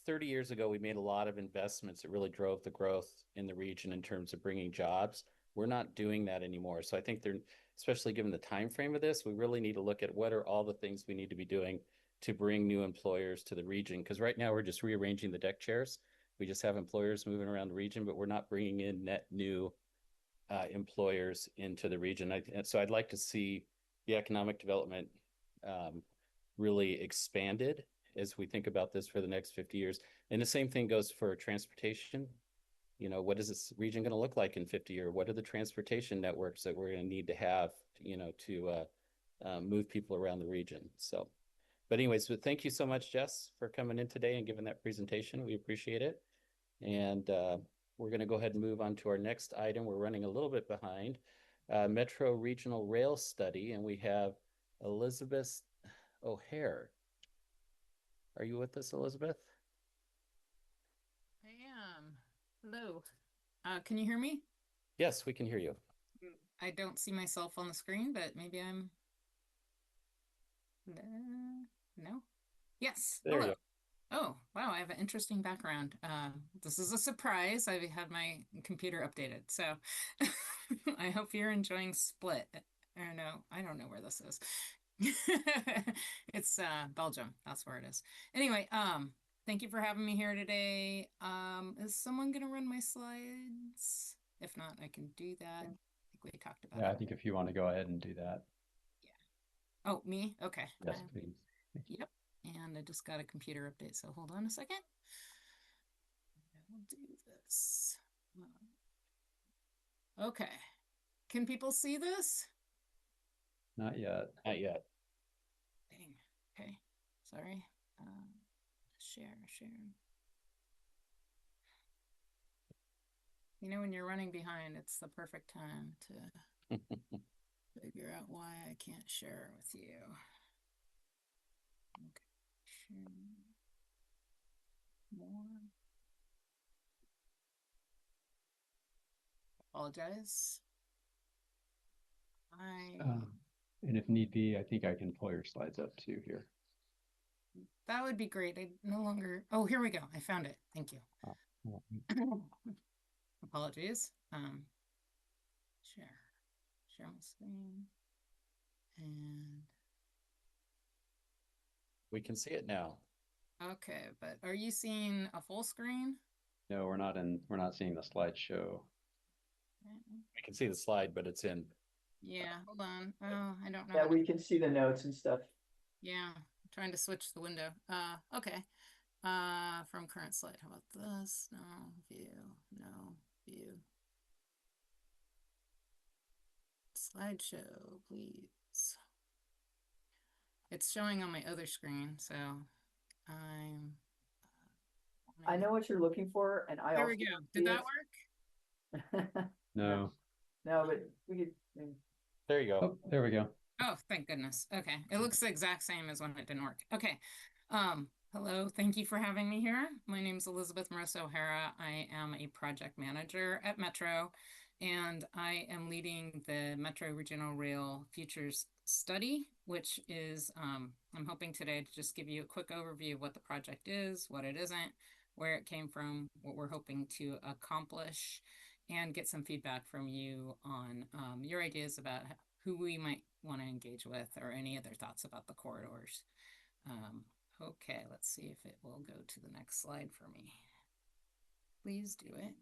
30 years ago, we made a lot of investments that really drove the growth in the region in terms of bringing jobs. We're not doing that anymore. So I think especially given the time frame of this, we really need to look at what are all the things we need to be doing to bring new employers to the region. Because right now we're just rearranging the deck chairs. We just have employers moving around the region, but we're not bringing in net new employers into the region. So I'd like to see the economic development really expanded as we think about this for the next 50 years. And the same thing goes for transportation. What is this region going to look like in 50 years? What are the transportation networks that we're going to need to have, to move people around the region? So, but anyways, thank you so much, Jess, for coming in today and giving that presentation. We appreciate it. And we're going to go ahead and move on to our next item. We're running a little bit behind. Metro Regional Rail Study, and we have Elizabeth O'Hare. Are you with us, Elizabeth? I am. Hello. Can you hear me? Yes, we can hear you. I don't see myself on the screen, but maybe I'm... No? Yes. There Hello. you go. Oh, wow. I have an interesting background. This is a surprise. I've had my computer updated, so I hope you're enjoying Split. Or no, I don't know where this is. It's Belgium. That's where it is. Anyway, thank you for having me here today. Is someone gonna run my slides? If not, I can do that. I think we talked about Yeah, it. I think if you want to go ahead and do that. Yeah. Oh, me? Okay. Yes, please. Yep. And I just got a computer update, so hold on a second. I'll do this. Okay. Can people see this? Not yet. Not yet. Dang. Okay. Sorry. Share. When you're running behind, it's the perfect time to figure out why I can't share with you. Okay. Share more. Apologize. And if need be, I think I can pull your slides up too here. That would be great. I no longer... Oh, here we go. I found it. Thank you. Apologies. Share my screen. And we can see it now. Okay, but are you seeing a full screen? No, we're not seeing the slideshow. We can see the slide, but it's in. Yeah, hold on. Oh, I don't know. Yeah, we can see the notes and stuff. Yeah, I'm trying to switch the window. Okay. From current slide. How about this? No view. Slideshow, please. It's showing on my other screen, so I know what you're looking for, and I there also we go. Did that work? No. No, but we could. There you go. Oh, there we go. Oh, thank goodness. Okay. It looks the exact same as when it didn't work. Okay. Hello. Thank you for having me here. My name is Elizabeth Marissa O'Hara. I am a project manager at Metro, and I am leading the Metro Regional Rail Futures Study, which is, I'm hoping today to just give you a quick overview of what the project is, what it isn't, where it came from, what we're hoping to accomplish, and get some feedback from you on your ideas about who we might want to engage with or any other thoughts about the corridors. Okay, let's see if it will go to the next slide for me. Please do it.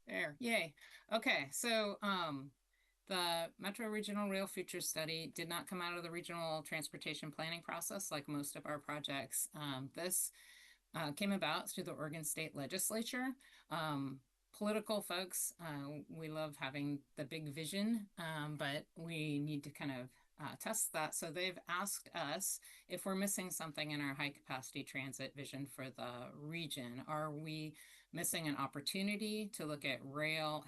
There, yay. Okay, so the Metro Regional Rail Future Study did not come out of the regional transportation planning process like most of our projects. This came about through the Oregon State Legislature. Political folks, we love having the big vision, but we need to kind of test that. So they've asked us if we're missing something in our high capacity transit vision for the region. Are we missing an opportunity to look at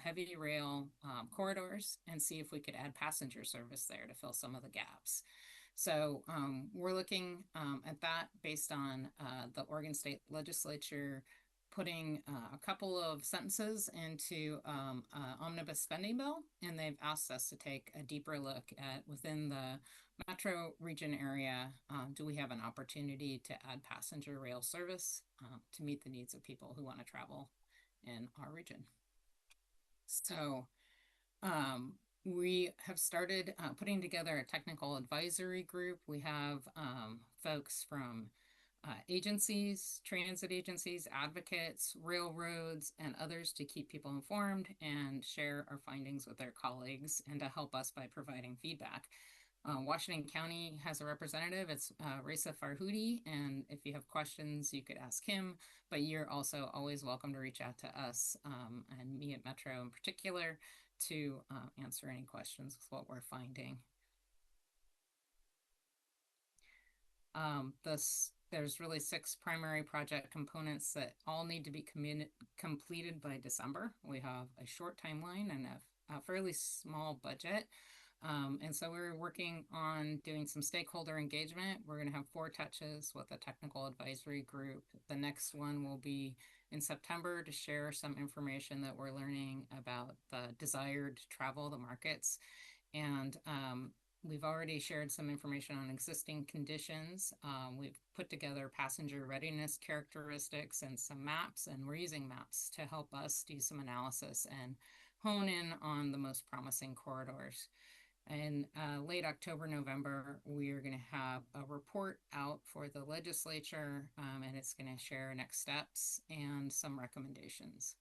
heavy rail corridors and see if we could add passenger service there to fill some of the gaps? So we're looking at that based on the Oregon State Legislature putting a couple of sentences into omnibus spending bill, and they've asked us to take a deeper look at within the metro region area, do we have an opportunity to add passenger rail service to meet the needs of people who want to travel in our region. So we have started putting together a technical advisory group. We have folks from agencies, transit agencies, advocates, railroads, and others to keep people informed and share our findings with their colleagues and to help us by providing feedback. Washington County has a representative. It's Reza Farhoudi, and if you have questions, you could ask him, but you're also always welcome to reach out to us and me at Metro in particular to answer any questions with what we're finding. There's really 6 primary project components that all need to be completed by December. We have a short timeline and a fairly small budget. And so we're working on doing some stakeholder engagement. We're going to have 4 touches with a technical advisory group. The next one will be in September to share some information that we're learning about the desired travel, the markets. And we've already shared some information on existing conditions. We've put together passenger readiness characteristics and some maps, and we're using maps to help us do some analysis and hone in on the most promising corridors. In late October, November, we are going to have a report out for the legislature, and it's going to share next steps and some recommendations.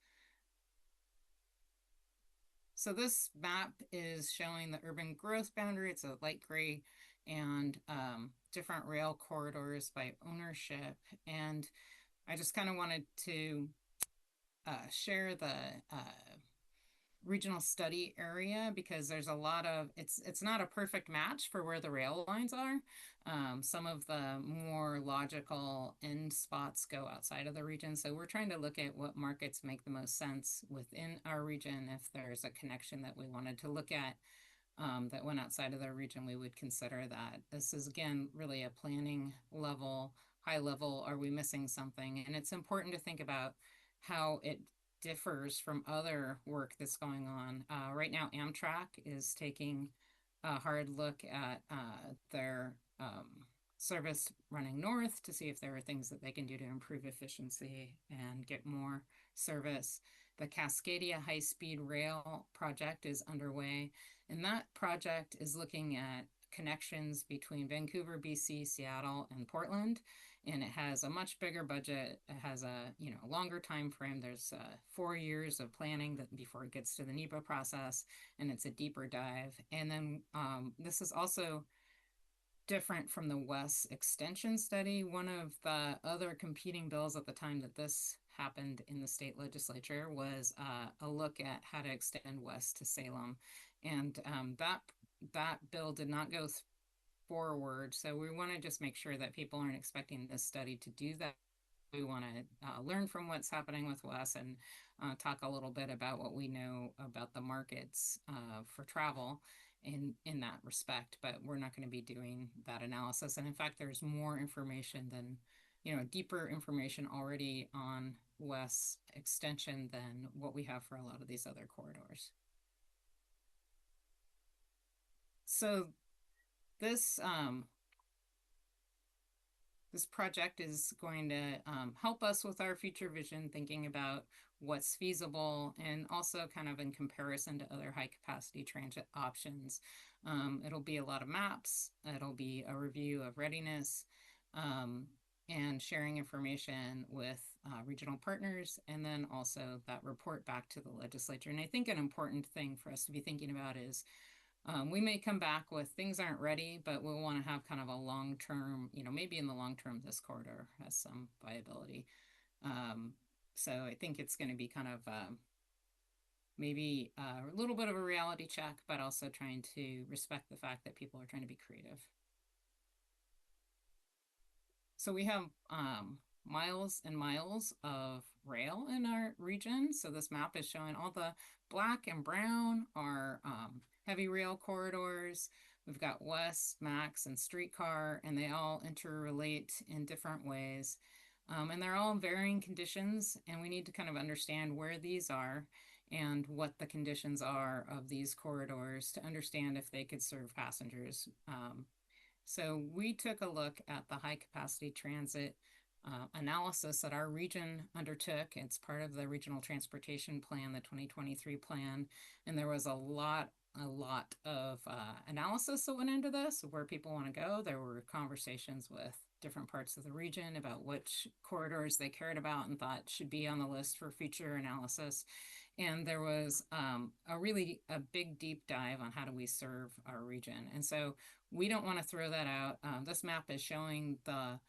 So this map is showing the urban growth boundary. It's a light gray, and different rail corridors by ownership. And I just kind of wanted to share the regional study area because there's a lot of, it's not a perfect match for where the rail lines are. Some of the more logical end spots go outside of the region. So we're trying to look at what markets make the most sense within our region. If there's a connection that we wanted to look at that went outside of the region, we would consider that. This is, again, really a planning level, high level. Are we missing something? And it's important to think about how it differs from other work that's going on. Right now, Amtrak is taking a hard look at their service running north to see if there are things that they can do to improve efficiency and get more service. The Cascadia High-Speed Rail project is underway, and that project is looking at connections between Vancouver, BC, Seattle, and Portland. And it has a much bigger budget. It has a longer time frame. There's 4 years of planning before it gets to the NEPA process, and it's a deeper dive. And then this is also different from the WES extension study. One of the other competing bills at the time that this happened in the state legislature was a look at how to extend WES to Salem, and that bill did not go forward. So we want to just make sure that people aren't expecting this study to do that. We want to learn from what's happening with WES and talk a little bit about what we know about the markets for travel in that respect, but we're not going to be doing that analysis. And in fact, there's more information than, deeper information already on WES extension than what we have for a lot of these other corridors. So this project is going to help us with our future vision, thinking about what's feasible and also kind of in comparison to other high capacity transit options. It'll be a lot of maps. It'll be a review of readiness, and sharing information with regional partners, and then also that report back to the legislature. And I think an important thing for us to be thinking about is we may come back with things aren't ready, but we'll want to have kind of a long-term, maybe in the long term, this corridor has some viability. So I think it's going to be kind of maybe a little bit of a reality check, but also trying to respect the fact that people are trying to be creative. So we have miles and miles of rail in our region. So this map is showing all the black and brown are heavy rail corridors. We've got West, Max, and streetcar, and they all interrelate in different ways. And they're all in varying conditions, and we need to kind of understand where these are and what the conditions are of these corridors to understand if they could serve passengers. So we took a look at the high capacity transit analysis that our region undertook. It's part of the regional transportation plan, the 2023 plan. And there was a lot of analysis that went into this, of where people want to go. There were conversations with different parts of the region about which corridors they cared about and thought should be on the list for future analysis. And there was a big deep dive on how do we serve our region. And so we don't want to throw that out. This map is showing the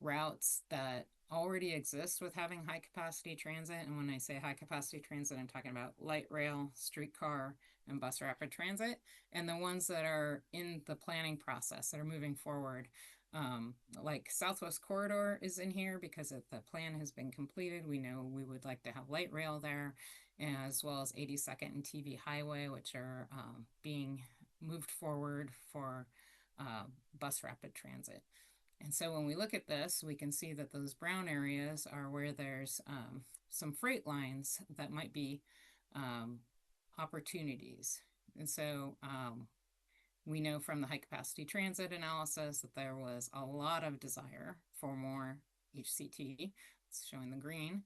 routes that already exist with having high capacity transit. And when I say high capacity transit, I'm talking about light rail, streetcar, and bus rapid transit, and the ones that are in the planning process that are moving forward. Like Southwest Corridor is in here because if the plan has been completed, we know we would like to have light rail there, as well as 82nd and TV Highway, which are being moved forward for bus rapid transit. And so when we look at this, we can see that those brown areas are where there's some freight lines that might be opportunities. And so we know from the high capacity transit analysis that there was a lot of desire for more HCT. It's showing the green.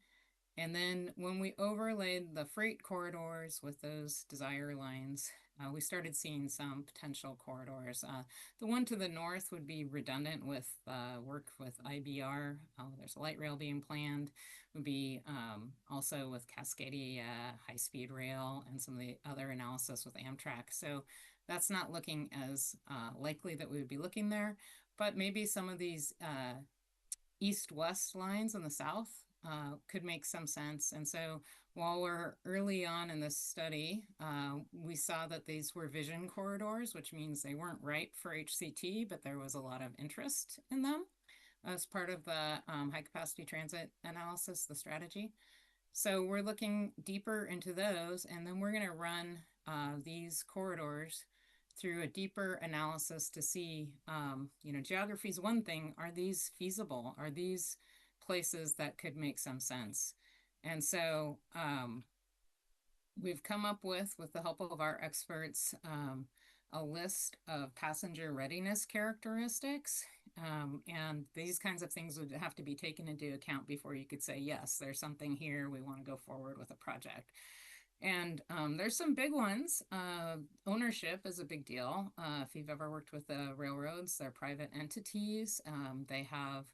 And then when we overlaid the freight corridors with those desire lines, we started seeing some potential corridors. The one to the north would be redundant with work with IBR. There's a light rail being planned. Would be also with Cascadia high-speed rail and some of the other analysis with Amtrak. So that's not looking as likely that we would be looking there. But maybe some of these east-west lines in the south could make some sense. And so while we're early on in this study, we saw that these were vision corridors, which means they weren't right for HCT, but there was a lot of interest in them as part of the high capacity transit analysis, the strategy. So we're looking deeper into those, and then we're going to run these corridors through a deeper analysis to see, geography is one thing. Are these feasible? Are these places that could make some sense? And so we've come up with the help of our experts, a list of passenger readiness characteristics. And these kinds of things would have to be taken into account before you could say, yes, there's something here, we want to go forward with a project. And there's some big ones. Ownership is a big deal. If you've ever worked with the railroads, they're private entities. They have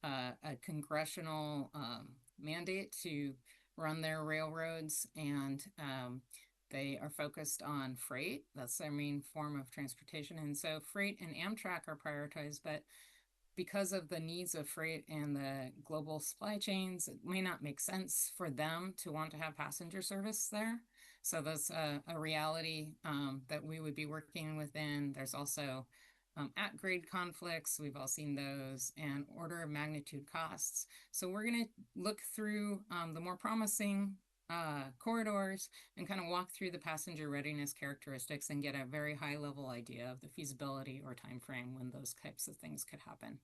a congressional mandate to run their railroads, and they are focused on freight. That's their main form of transportation. And so freight and Amtrak are prioritized, but because of the needs of freight and the global supply chains, it may not make sense for them to want to have passenger service there. So that's a reality that we would be working within. There's also at-grade conflicts. We've all seen those, and order of magnitude costs. So we're going to look through the more promising corridors and kind of walk through the passenger readiness characteristics and get a very high level idea of the feasibility or time frame when those types of things could happen.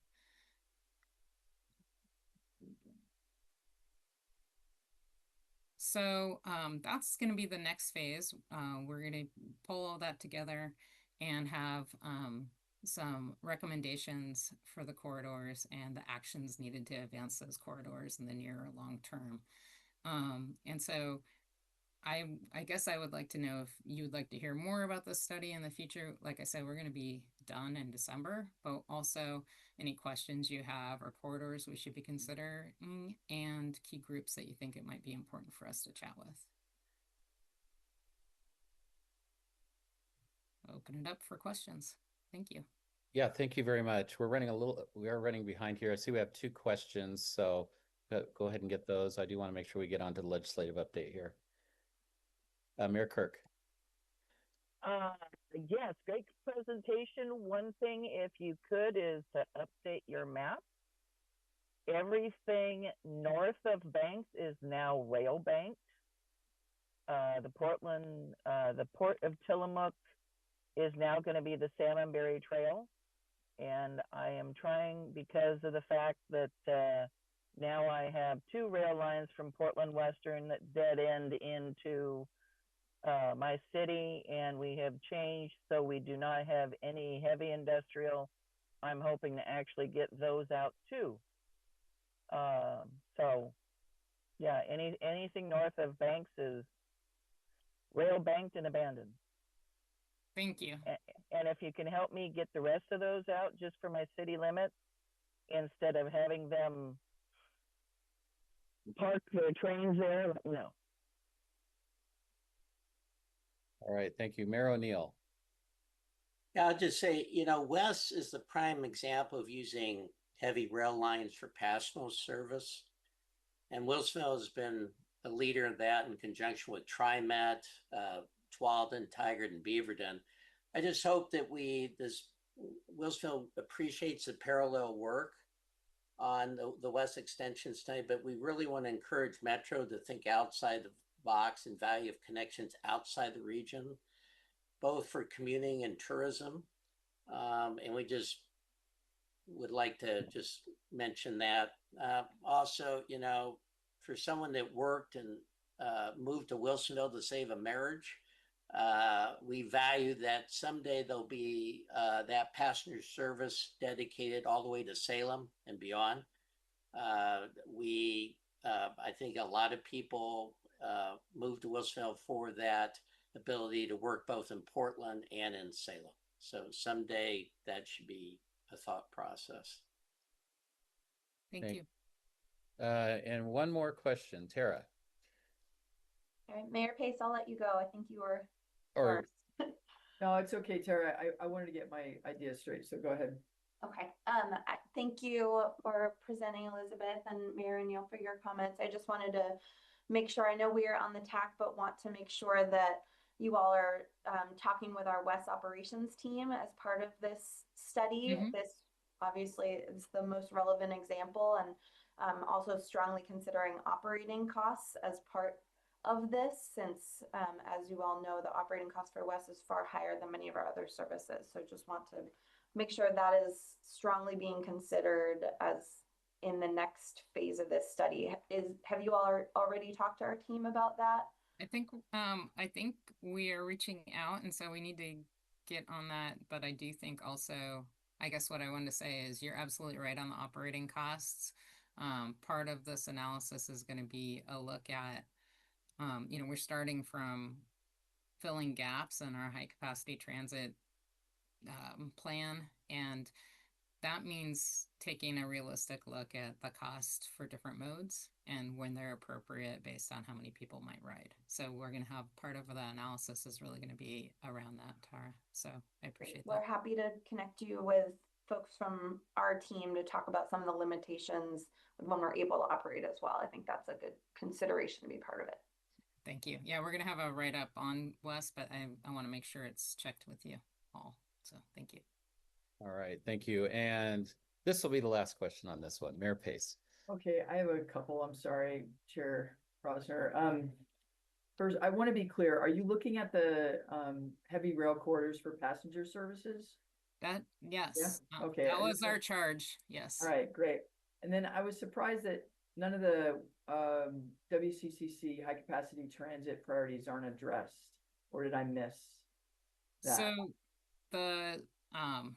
So that's going to be the next phase. We're going to pull all that together and have some recommendations for the corridors and the actions needed to advance those corridors in the near or long term. And so I guess I would like to know if you would like to hear more about this study in the future. Like I said, we're going to be done in December, but also any questions you have or corridors we should be considering and key groups that you think it might be important for us to chat with. Open it up for questions. Thank you. Yeah, thank you very much. We are running behind here. I see we have 2 questions, so go ahead and get those. I do want to make sure we get on to the legislative update here. Mayor Kirk. Yes, great presentation. One thing, if you could, is to update your map. Everything north of Banks is now rail banked. The Port of Tillamook is now going to be the Salmonberry Trail. And I am trying, because of the fact that now I have 2 rail lines from Portland Western that dead end into my city, and we have changed so we do not have any heavy industrial. I'm hoping to actually get those out too. So yeah, anything north of Banks is rail banked and abandoned. Thank you. And if you can help me get the rest of those out just for my city limits, instead of having them park their trains there, let me know. All right, thank you. Mayor O'Neill. Yeah, I'll just say, West is the prime example of using heavy rail lines for passenger service. And Wilsonville has been a leader in that in conjunction with TriMet, Tualatin, Tigard, and Beaverton. I just hope that Wilsonville appreciates the parallel work on the West Extension study, but we really want to encourage Metro to think outside the box and value of connections outside the region, both for commuting and tourism. And we just would like to just mention that. Also, for someone that worked and moved to Wilsonville to save a marriage, we value that someday there'll be that passenger service dedicated all the way to Salem and beyond. I think a lot of people moved to Wilsonville for that ability to work both in Portland and in Salem. So someday that should be a thought process. Thank you. And one more question, Tara. All right, Mayor Pace, I'll let you go. I think you were first. No, it's okay, Tara. I wanted to get my ideas straight, so go ahead. Okay. Thank you for presenting, Elizabeth, and Mayor O'Neill, for your comments. I just wanted to make sure, I know we are on the TAC, but want to make sure that you all are talking with our West operations team as part of this study. This obviously is the most relevant example, and also strongly considering operating costs as part of this, since as you all know, the operating cost for West is far higher than many of our other services. So just want to make sure that is strongly being considered as in the next phase of this study. Have you all already talked to our team about that? I think we are reaching out, and so we need to get on that. But I do think also, I guess what I wanted to say is you're absolutely right on the operating costs. Part of this analysis is going to be a look at, we're starting from filling gaps in our high capacity transit plan, and that means taking a realistic look at the cost for different modes and when they're appropriate based on how many people might ride. So we're going to have part of the analysis is really going to be around that, Tara. So I appreciate that. We're happy to connect you with folks from our team to talk about some of the limitations when we're able to operate as well. I think that's a good consideration to be part of it. Thank you. Yeah, we're going to have a write-up on West, but I want to make sure it's checked with you all. So thank you. All right, thank you. And this will be the last question on this one. Mayor Pace. Okay, I have a couple. I'm sorry, Chair Rosner. First, I want to be clear. Are you looking at the heavy rail corridors for passenger services? Yes. Yeah? Okay. That was our charge. Yes. All right, great. And then I was surprised that none of the WCCC high capacity transit priorities aren't addressed, or did I miss that?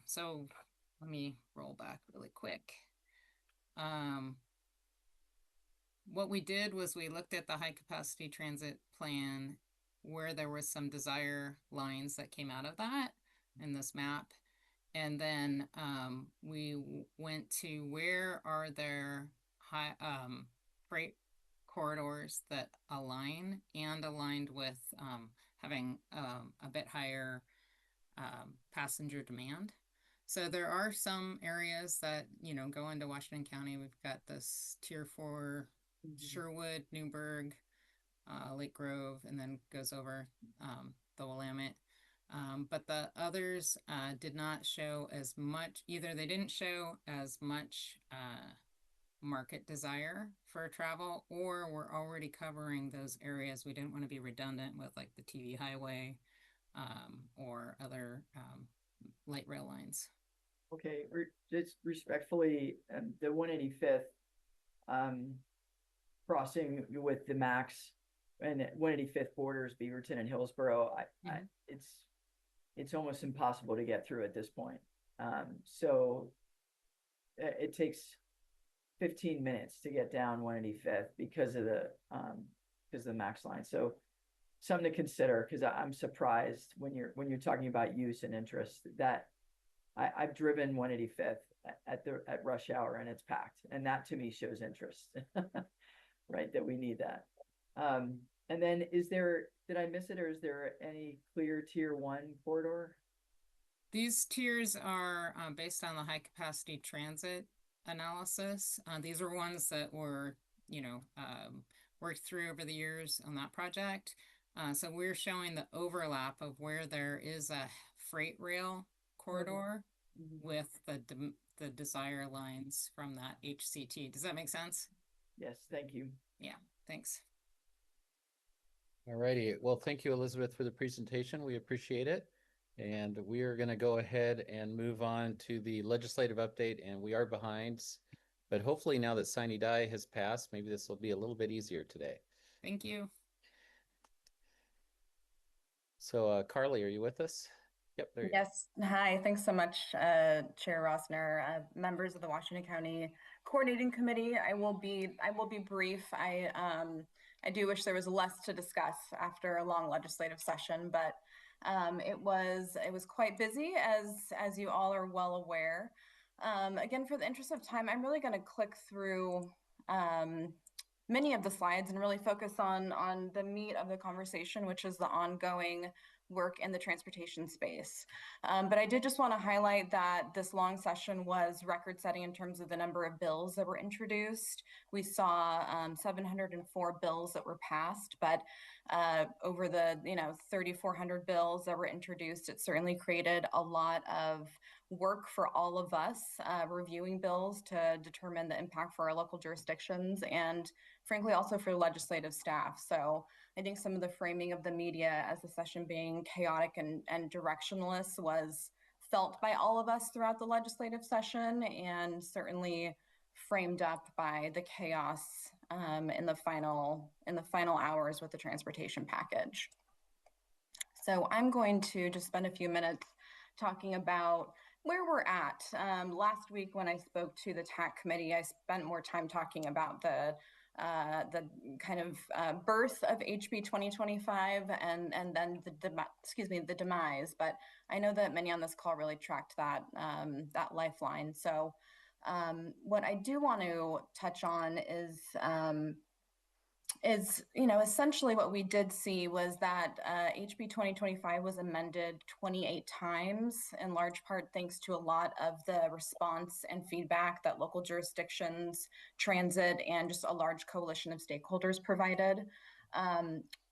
So let me roll back really quick. what we did was we looked at the high capacity transit plan where there was some desire lines that came out of that in this map. And then we went to where are there high freight corridors that align and aligned with having a bit higher passenger demand. So there are some areas that, you know, go into Washington County. We've got this Tier 4 Sherwood, Newburgh, Lake Grove, and then goes over the Willamette. But the others did not show as much, either they didn't show as much market desire for travel, or we're already covering those areas. We didn't want to be redundant with like the TV highway or other light rail lines. Okay, just respectfully, the 185th crossing with the max and 185th borders Beaverton and Hillsborough, it's almost impossible to get through at this point. So it takes 15 minutes to get down 185th because of the max line. So something to consider, because I'm surprised when you're talking about use and interest that I've driven 185th at rush hour and it's packed, and that to me shows interest, right? That we need that. And then did I miss it, or is there any clear Tier 1 corridor? These tiers are based on the high capacity transit analysis. These are ones that were, you know, worked through over the years on that project. So we're showing the overlap of where there is a freight rail corridor with the desire lines from that HCT. Does that make sense? Yes, thank you. Yeah, thanks. All righty. Well, thank you, Elizabeth, for the presentation. We appreciate it. And we are going to go ahead and move on to the legislative update, and we are behind. But hopefully now that Sine Die has passed, maybe this will be a little bit easier today. Thank you. So Carly, are you with us? Yep, there you Yes. Hi. Thanks so much, Chair Rossner, members of the Washington County Coordinating Committee. I will be brief. I do wish there was less to discuss after a long legislative session, but it was quite busy, as you all are well aware. Again, for the interest of time, I'm really going to click through many of the slides and really focus on the meat of the conversation, which is the ongoing work in the transportation space. But I did just want to highlight that this long session was record-setting in terms of the number of bills that were introduced. We saw 704 bills that were passed, but over the 3,400 bills that were introduced, it certainly created a lot of work for all of us reviewing bills to determine the impact for our local jurisdictions, and frankly also for legislative staff. So I think some of the framing of the media as the session being chaotic and directionless was felt by all of us throughout the legislative session, and certainly framed up by the chaos in the final hours with the transportation package. So I'm going to just spend a few minutes talking about where we're at. Last week when I spoke to the TAC committee, I spent more time talking about the kind of birth of HB 2025 and then the demise. But I know that many on this call really tracked that lifeline. So what I do want to touch on is essentially what we did see was that HB 2025 was amended 28 times, in large part thanks to a lot of the response and feedback that local jurisdictions, transit, and just a large coalition of stakeholders provided.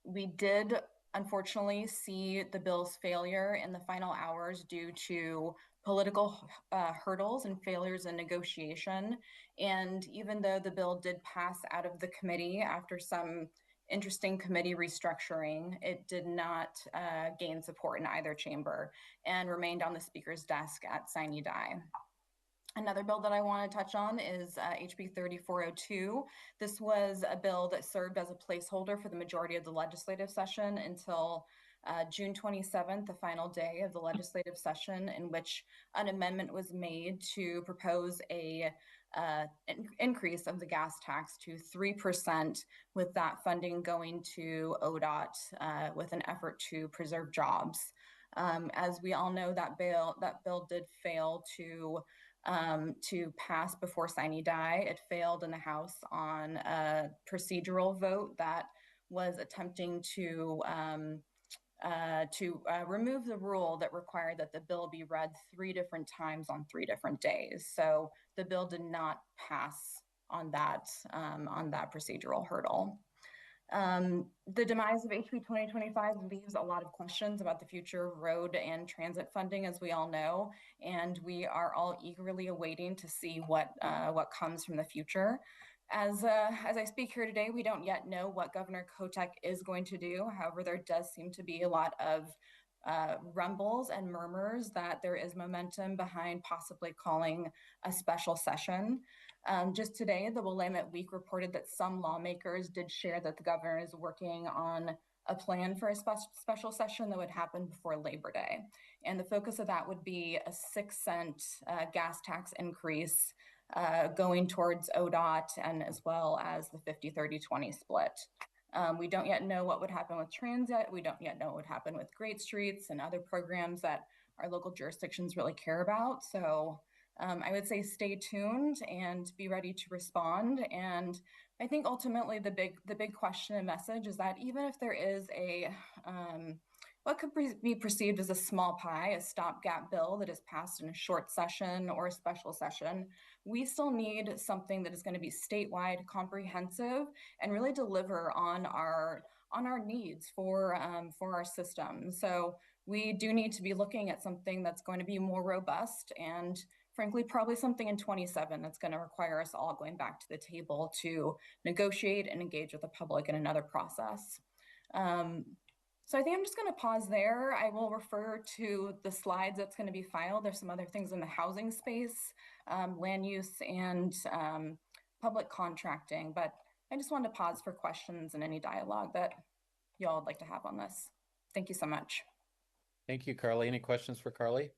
We did unfortunately see the bill's failure in the final hours due to political hurdles and failures in negotiation. And even though the bill did pass out of the committee after some interesting committee restructuring, it did not gain support in either chamber and remained on the speaker's desk at Sine Die. Another bill that I want to touch on is HB 3402. This was a bill that served as a placeholder for the majority of the legislative session until June 27th, the final day of the legislative session, in which an amendment was made to propose a increase of the gas tax to 3%, with that funding going to ODOT with an effort to preserve jobs. As we all know, that bill did fail to pass before sine die. It failed in the House on a procedural vote that was attempting to remove the rule that required that the bill be read 3 different times on 3 different days. So the bill did not pass on that procedural hurdle. The demise of HB 2025 leaves a lot of questions about the future of road and transit funding, as we all know, and we are all eagerly awaiting to see what comes from the future. As I speak here today, we don't yet know what Governor Kotek is going to do. However, there does seem to be a lot of rumbles and murmurs that there is momentum behind possibly calling a special session. Just today, the Willamette Week reported that some lawmakers did share that the governor is working on a plan for a special session that would happen before Labor Day. And the focus of that would be a 6-cent gas tax increase going towards ODOT, and as well as the 50-30-20 split. We don't yet know what would happen with transit. We don't yet know what would happen with Great Streets and other programs that our local jurisdictions really care about. So I would say stay tuned and be ready to respond. And I think ultimately the big question and message is that even if there is a what could be perceived as a small pie, a stopgap bill that is passed in a short session or a special session, we still need something that is going to be statewide, comprehensive, and really deliver on our needs for our system. So we do need to be looking at something that's going to be more robust, and frankly, probably something in 27 that's going to require us all going back to the table to negotiate and engage with the public in another process. So I think I'm just going to pause there. I will refer to the slides that's going to be filed. There's some other things in the housing space, land use, and public contracting, but I just wanted to pause for questions and any dialogue that y'all would like to have on this. Thank you so much. Thank you, Carly. Any questions for Carly?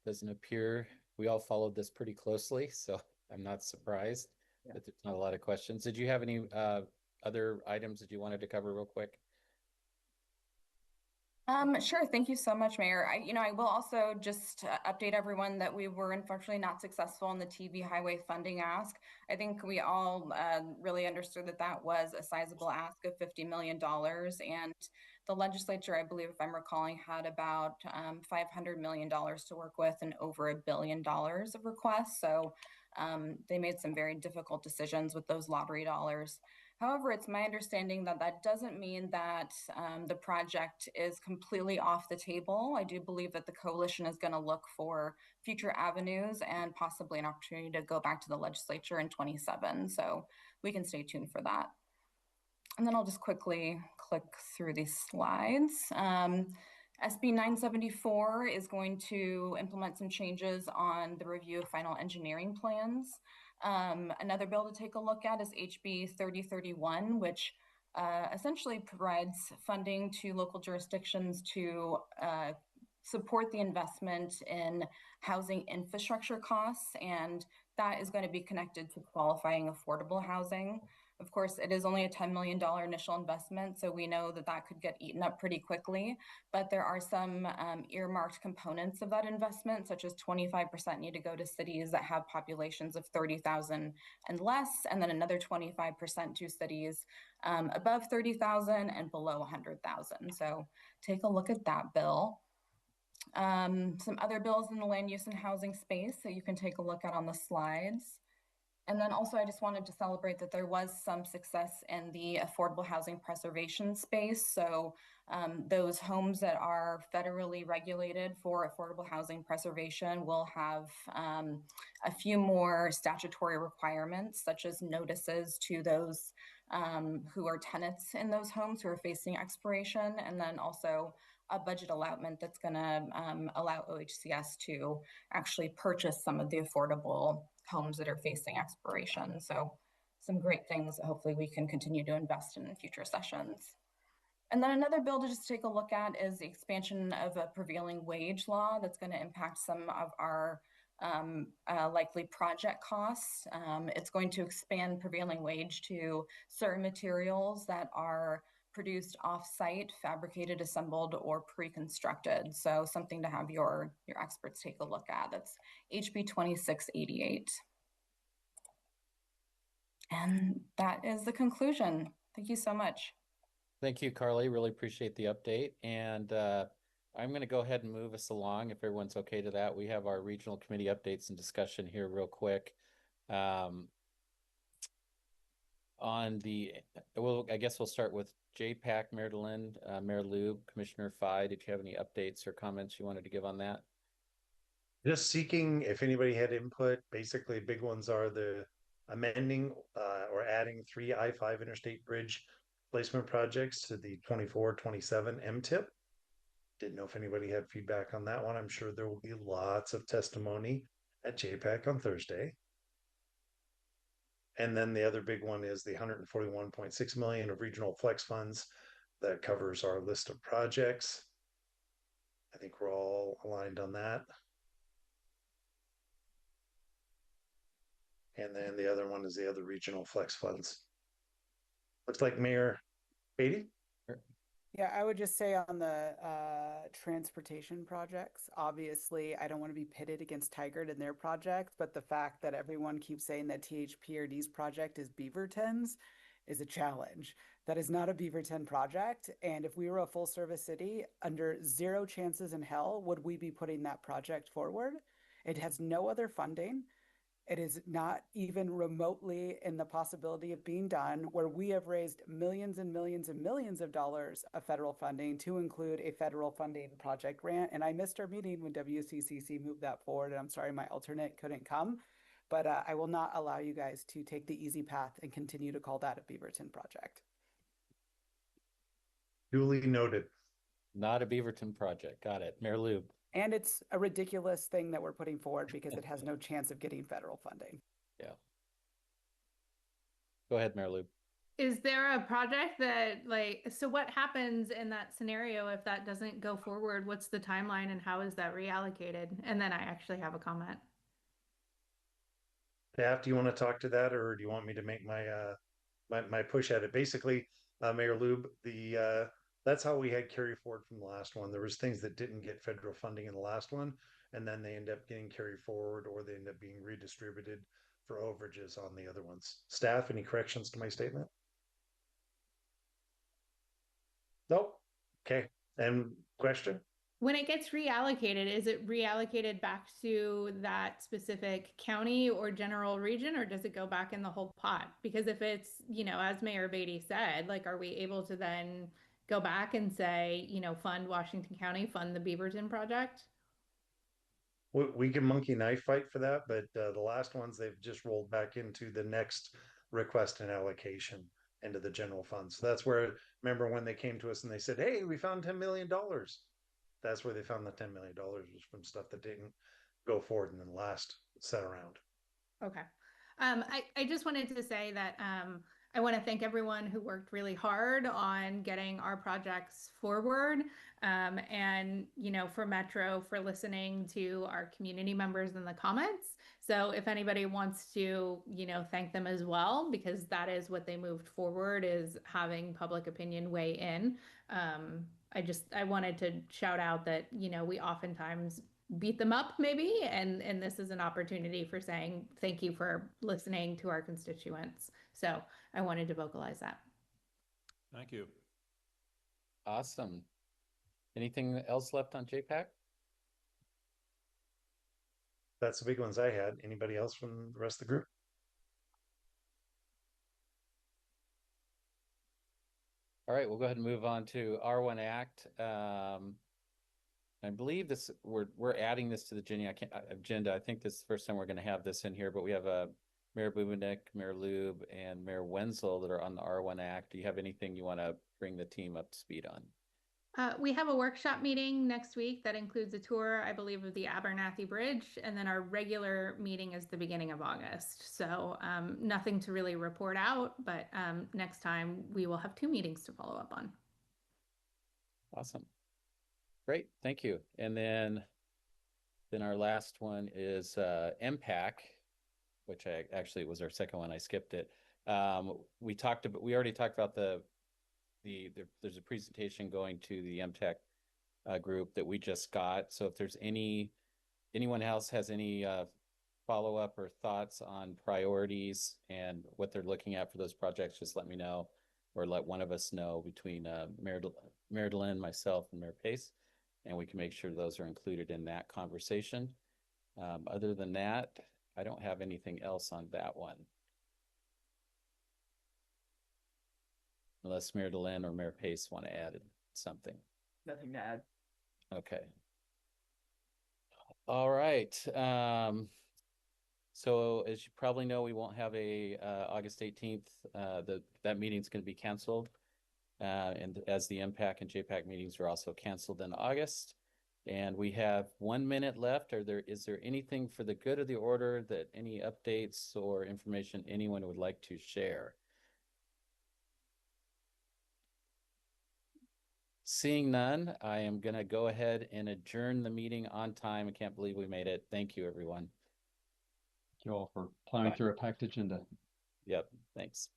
Doesn't appear. We all followed this pretty closely, so I'm not surprised that there's not a lot of questions. Did you have any other items that you wanted to cover real quick? Sure. Thank you so much, Mayor. I will also just update everyone that we were unfortunately not successful in the TV highway funding ask. I think we all really understood that that was a sizable ask of $50 million. And the legislature, I believe, if I'm recalling, had about $500 million to work with and over $1 billion of requests. So they made some very difficult decisions with those lottery dollars. However, it's my understanding that that doesn't mean that the project is completely off the table. I do believe that the coalition is going to look for future avenues and possibly an opportunity to go back to the legislature in 27. So we can stay tuned for that. And then I'll just quickly click through these slides. SB 974 is going to implement some changes on the review of final engineering plans. Another bill to take a look at is HB 3031, which essentially provides funding to local jurisdictions to support the investment in housing infrastructure costs, and that is going to be connected to qualifying affordable housing. Of course, it is only a $10 million initial investment, so we know that that could get eaten up pretty quickly, but there are some earmarked components of that investment, such as 25% need to go to cities that have populations of 30,000 and less, and then another 25% to cities above 30,000 and below 100,000. So take a look at that bill. Some other bills in the land use and housing space that you can take a look at on the slides. And then also I just wanted to celebrate that there was some success in the affordable housing preservation space. So those homes that are federally regulated for affordable housing preservation will have a few more statutory requirements, such as notices to those who are tenants in those homes who are facing expiration, and then also a budget allotment that's going to allow OHCS to actually purchase some of the affordable homes that are facing expiration. So some great things that hopefully we can continue to invest in future sessions. And then another bill to just take a look at is the expansion of a prevailing wage law that's going to impact some of our likely project costs. It's going to expand prevailing wage to certain materials that are produced off-site, fabricated, assembled, or pre-constructed. So something to have your experts take a look at. That's HB 2688. And that is the conclusion. Thank you so much. Thank you, Carly. Really appreciate the update. And I'm going to go ahead and move us along if everyone's okay to that. We have our regional committee updates and discussion here real quick. On the, well, I guess we'll start with JPAC, Mayor DeLynn, Mayor Lube, Commissioner Fye. Did you have any updates or comments you wanted to give on that? Just seeking if anybody had input. Basically, big ones are the amending or adding 3 I-5 interstate bridge placement projects to the 24-27 MTIP. Didn't know if anybody had feedback on that one. I'm sure there will be lots of testimony at JPAC on Thursday. And then the other big one is the 141.6 million of regional flex funds that covers our list of projects. I think we're all aligned on that. And then the other one is the other regional flex funds. Looks like Mayor Beatty. Yeah, I would just say on the transportation projects, obviously, I don't want to be pitted against Tigard and their project, but the fact that everyone keeps saying that THPRD's project is Beaverton's is a challenge. That is not a Beaverton project. And if we were a full service city, under zero chances in hell would we be putting that project forward. It has no other funding. It is not even remotely in the possibility of being done, where we have raised millions and millions and millions of dollars of federal funding to include a federal funding project grant. And I missed our meeting when WCCC moved that forward. And I'm sorry, my alternate couldn't come, but I will not allow you guys to take the easy path and continue to call that a Beaverton project. Duly noted. Not a Beaverton project. Got it. Mayor Lube. And it's a ridiculous thing that we're putting forward because it has no chance of getting federal funding. Yeah. Go ahead, Mayor Lube. Is there a project that so what happens in that scenario if that doesn't go forward? What's the timeline and how is that reallocated? And then I actually have a comment. Staff, do you want to talk to that, or do you want me to make my my push at it? Basically, Mayor Lube, that's how we had carry forward from the last one. There was things that didn't get federal funding in the last one, and then they end up getting carried forward, or they end up being redistributed for overages on the other ones. Staff, any corrections to my statement? Nope. Okay. And question? When it gets reallocated, is it reallocated back to that specific county or general region, or does it go back in the whole pot? Because if it's, as Mayor Beatty said, are we able to then go back and say, fund Washington County, fund the Beaverton project? We can monkey knife fight for that, but the last ones, they've just rolled back into the next request and allocation into the general fund. So that's where, remember when they came to us and they said, hey, we found $10 million. That's where they found the $10 million was from stuff that didn't go forward in the last set around. Okay. I just wanted to say that I want to thank everyone who worked really hard on getting our projects forward. And, for Metro for listening to our community members in the comments. So if anybody wants to, thank them as well, because that is what they moved forward, is having public opinion weigh in. I wanted to shout out that, we oftentimes beat them up maybe, and this is an opportunity for saying thank you for listening to our constituents. So I wanted to vocalize that. Thank you. Awesome. Anything else left on JPAC? That's the big ones I had. Anybody else from the rest of the group? All right, we'll go ahead and move on to R1 Act. I believe this we're adding this to the agenda. I think this is the first time we're going to have this in here, but we have Mayor Bubenik, Mayor Lube, and Mayor Wenzel that are on the R1 Act. Do you have anything you want to bring the team up to speed on? We have a workshop meeting next week that includes a tour, I believe, of the Abernathy Bridge, and then our regular meeting is the beginning of August. So nothing to really report out, but next time we will have 2 meetings to follow up on. Awesome. Great, thank you. And then our last one is MPAC, which actually was our second one. I skipped it. We already talked about there's a presentation going to the MTech group that we just got. So if there's anyone else has any follow-up or thoughts on priorities and what they're looking at for those projects, just let me know, or let one of us know between Mayor Delenn, myself, and Mayor Pace, and we can make sure those are included in that conversation. Other than that, I don't have anything else on that one. Unless Mayor Delenn or Mayor Pace want to add something. Nothing to add. Okay. All right. So as you probably know, we won't have a August 18th. That meeting's going to be canceled. And as the MPAC and JPAC meetings are also canceled in August. And we have 1 minute left. Is there anything for the good of the order that any updates or information anyone would like to share? Seeing none, I am going to go ahead and adjourn the meeting on time. I can't believe we made it. Thank you, everyone. Thank you all for plowing through a packed agenda. Yep, thanks.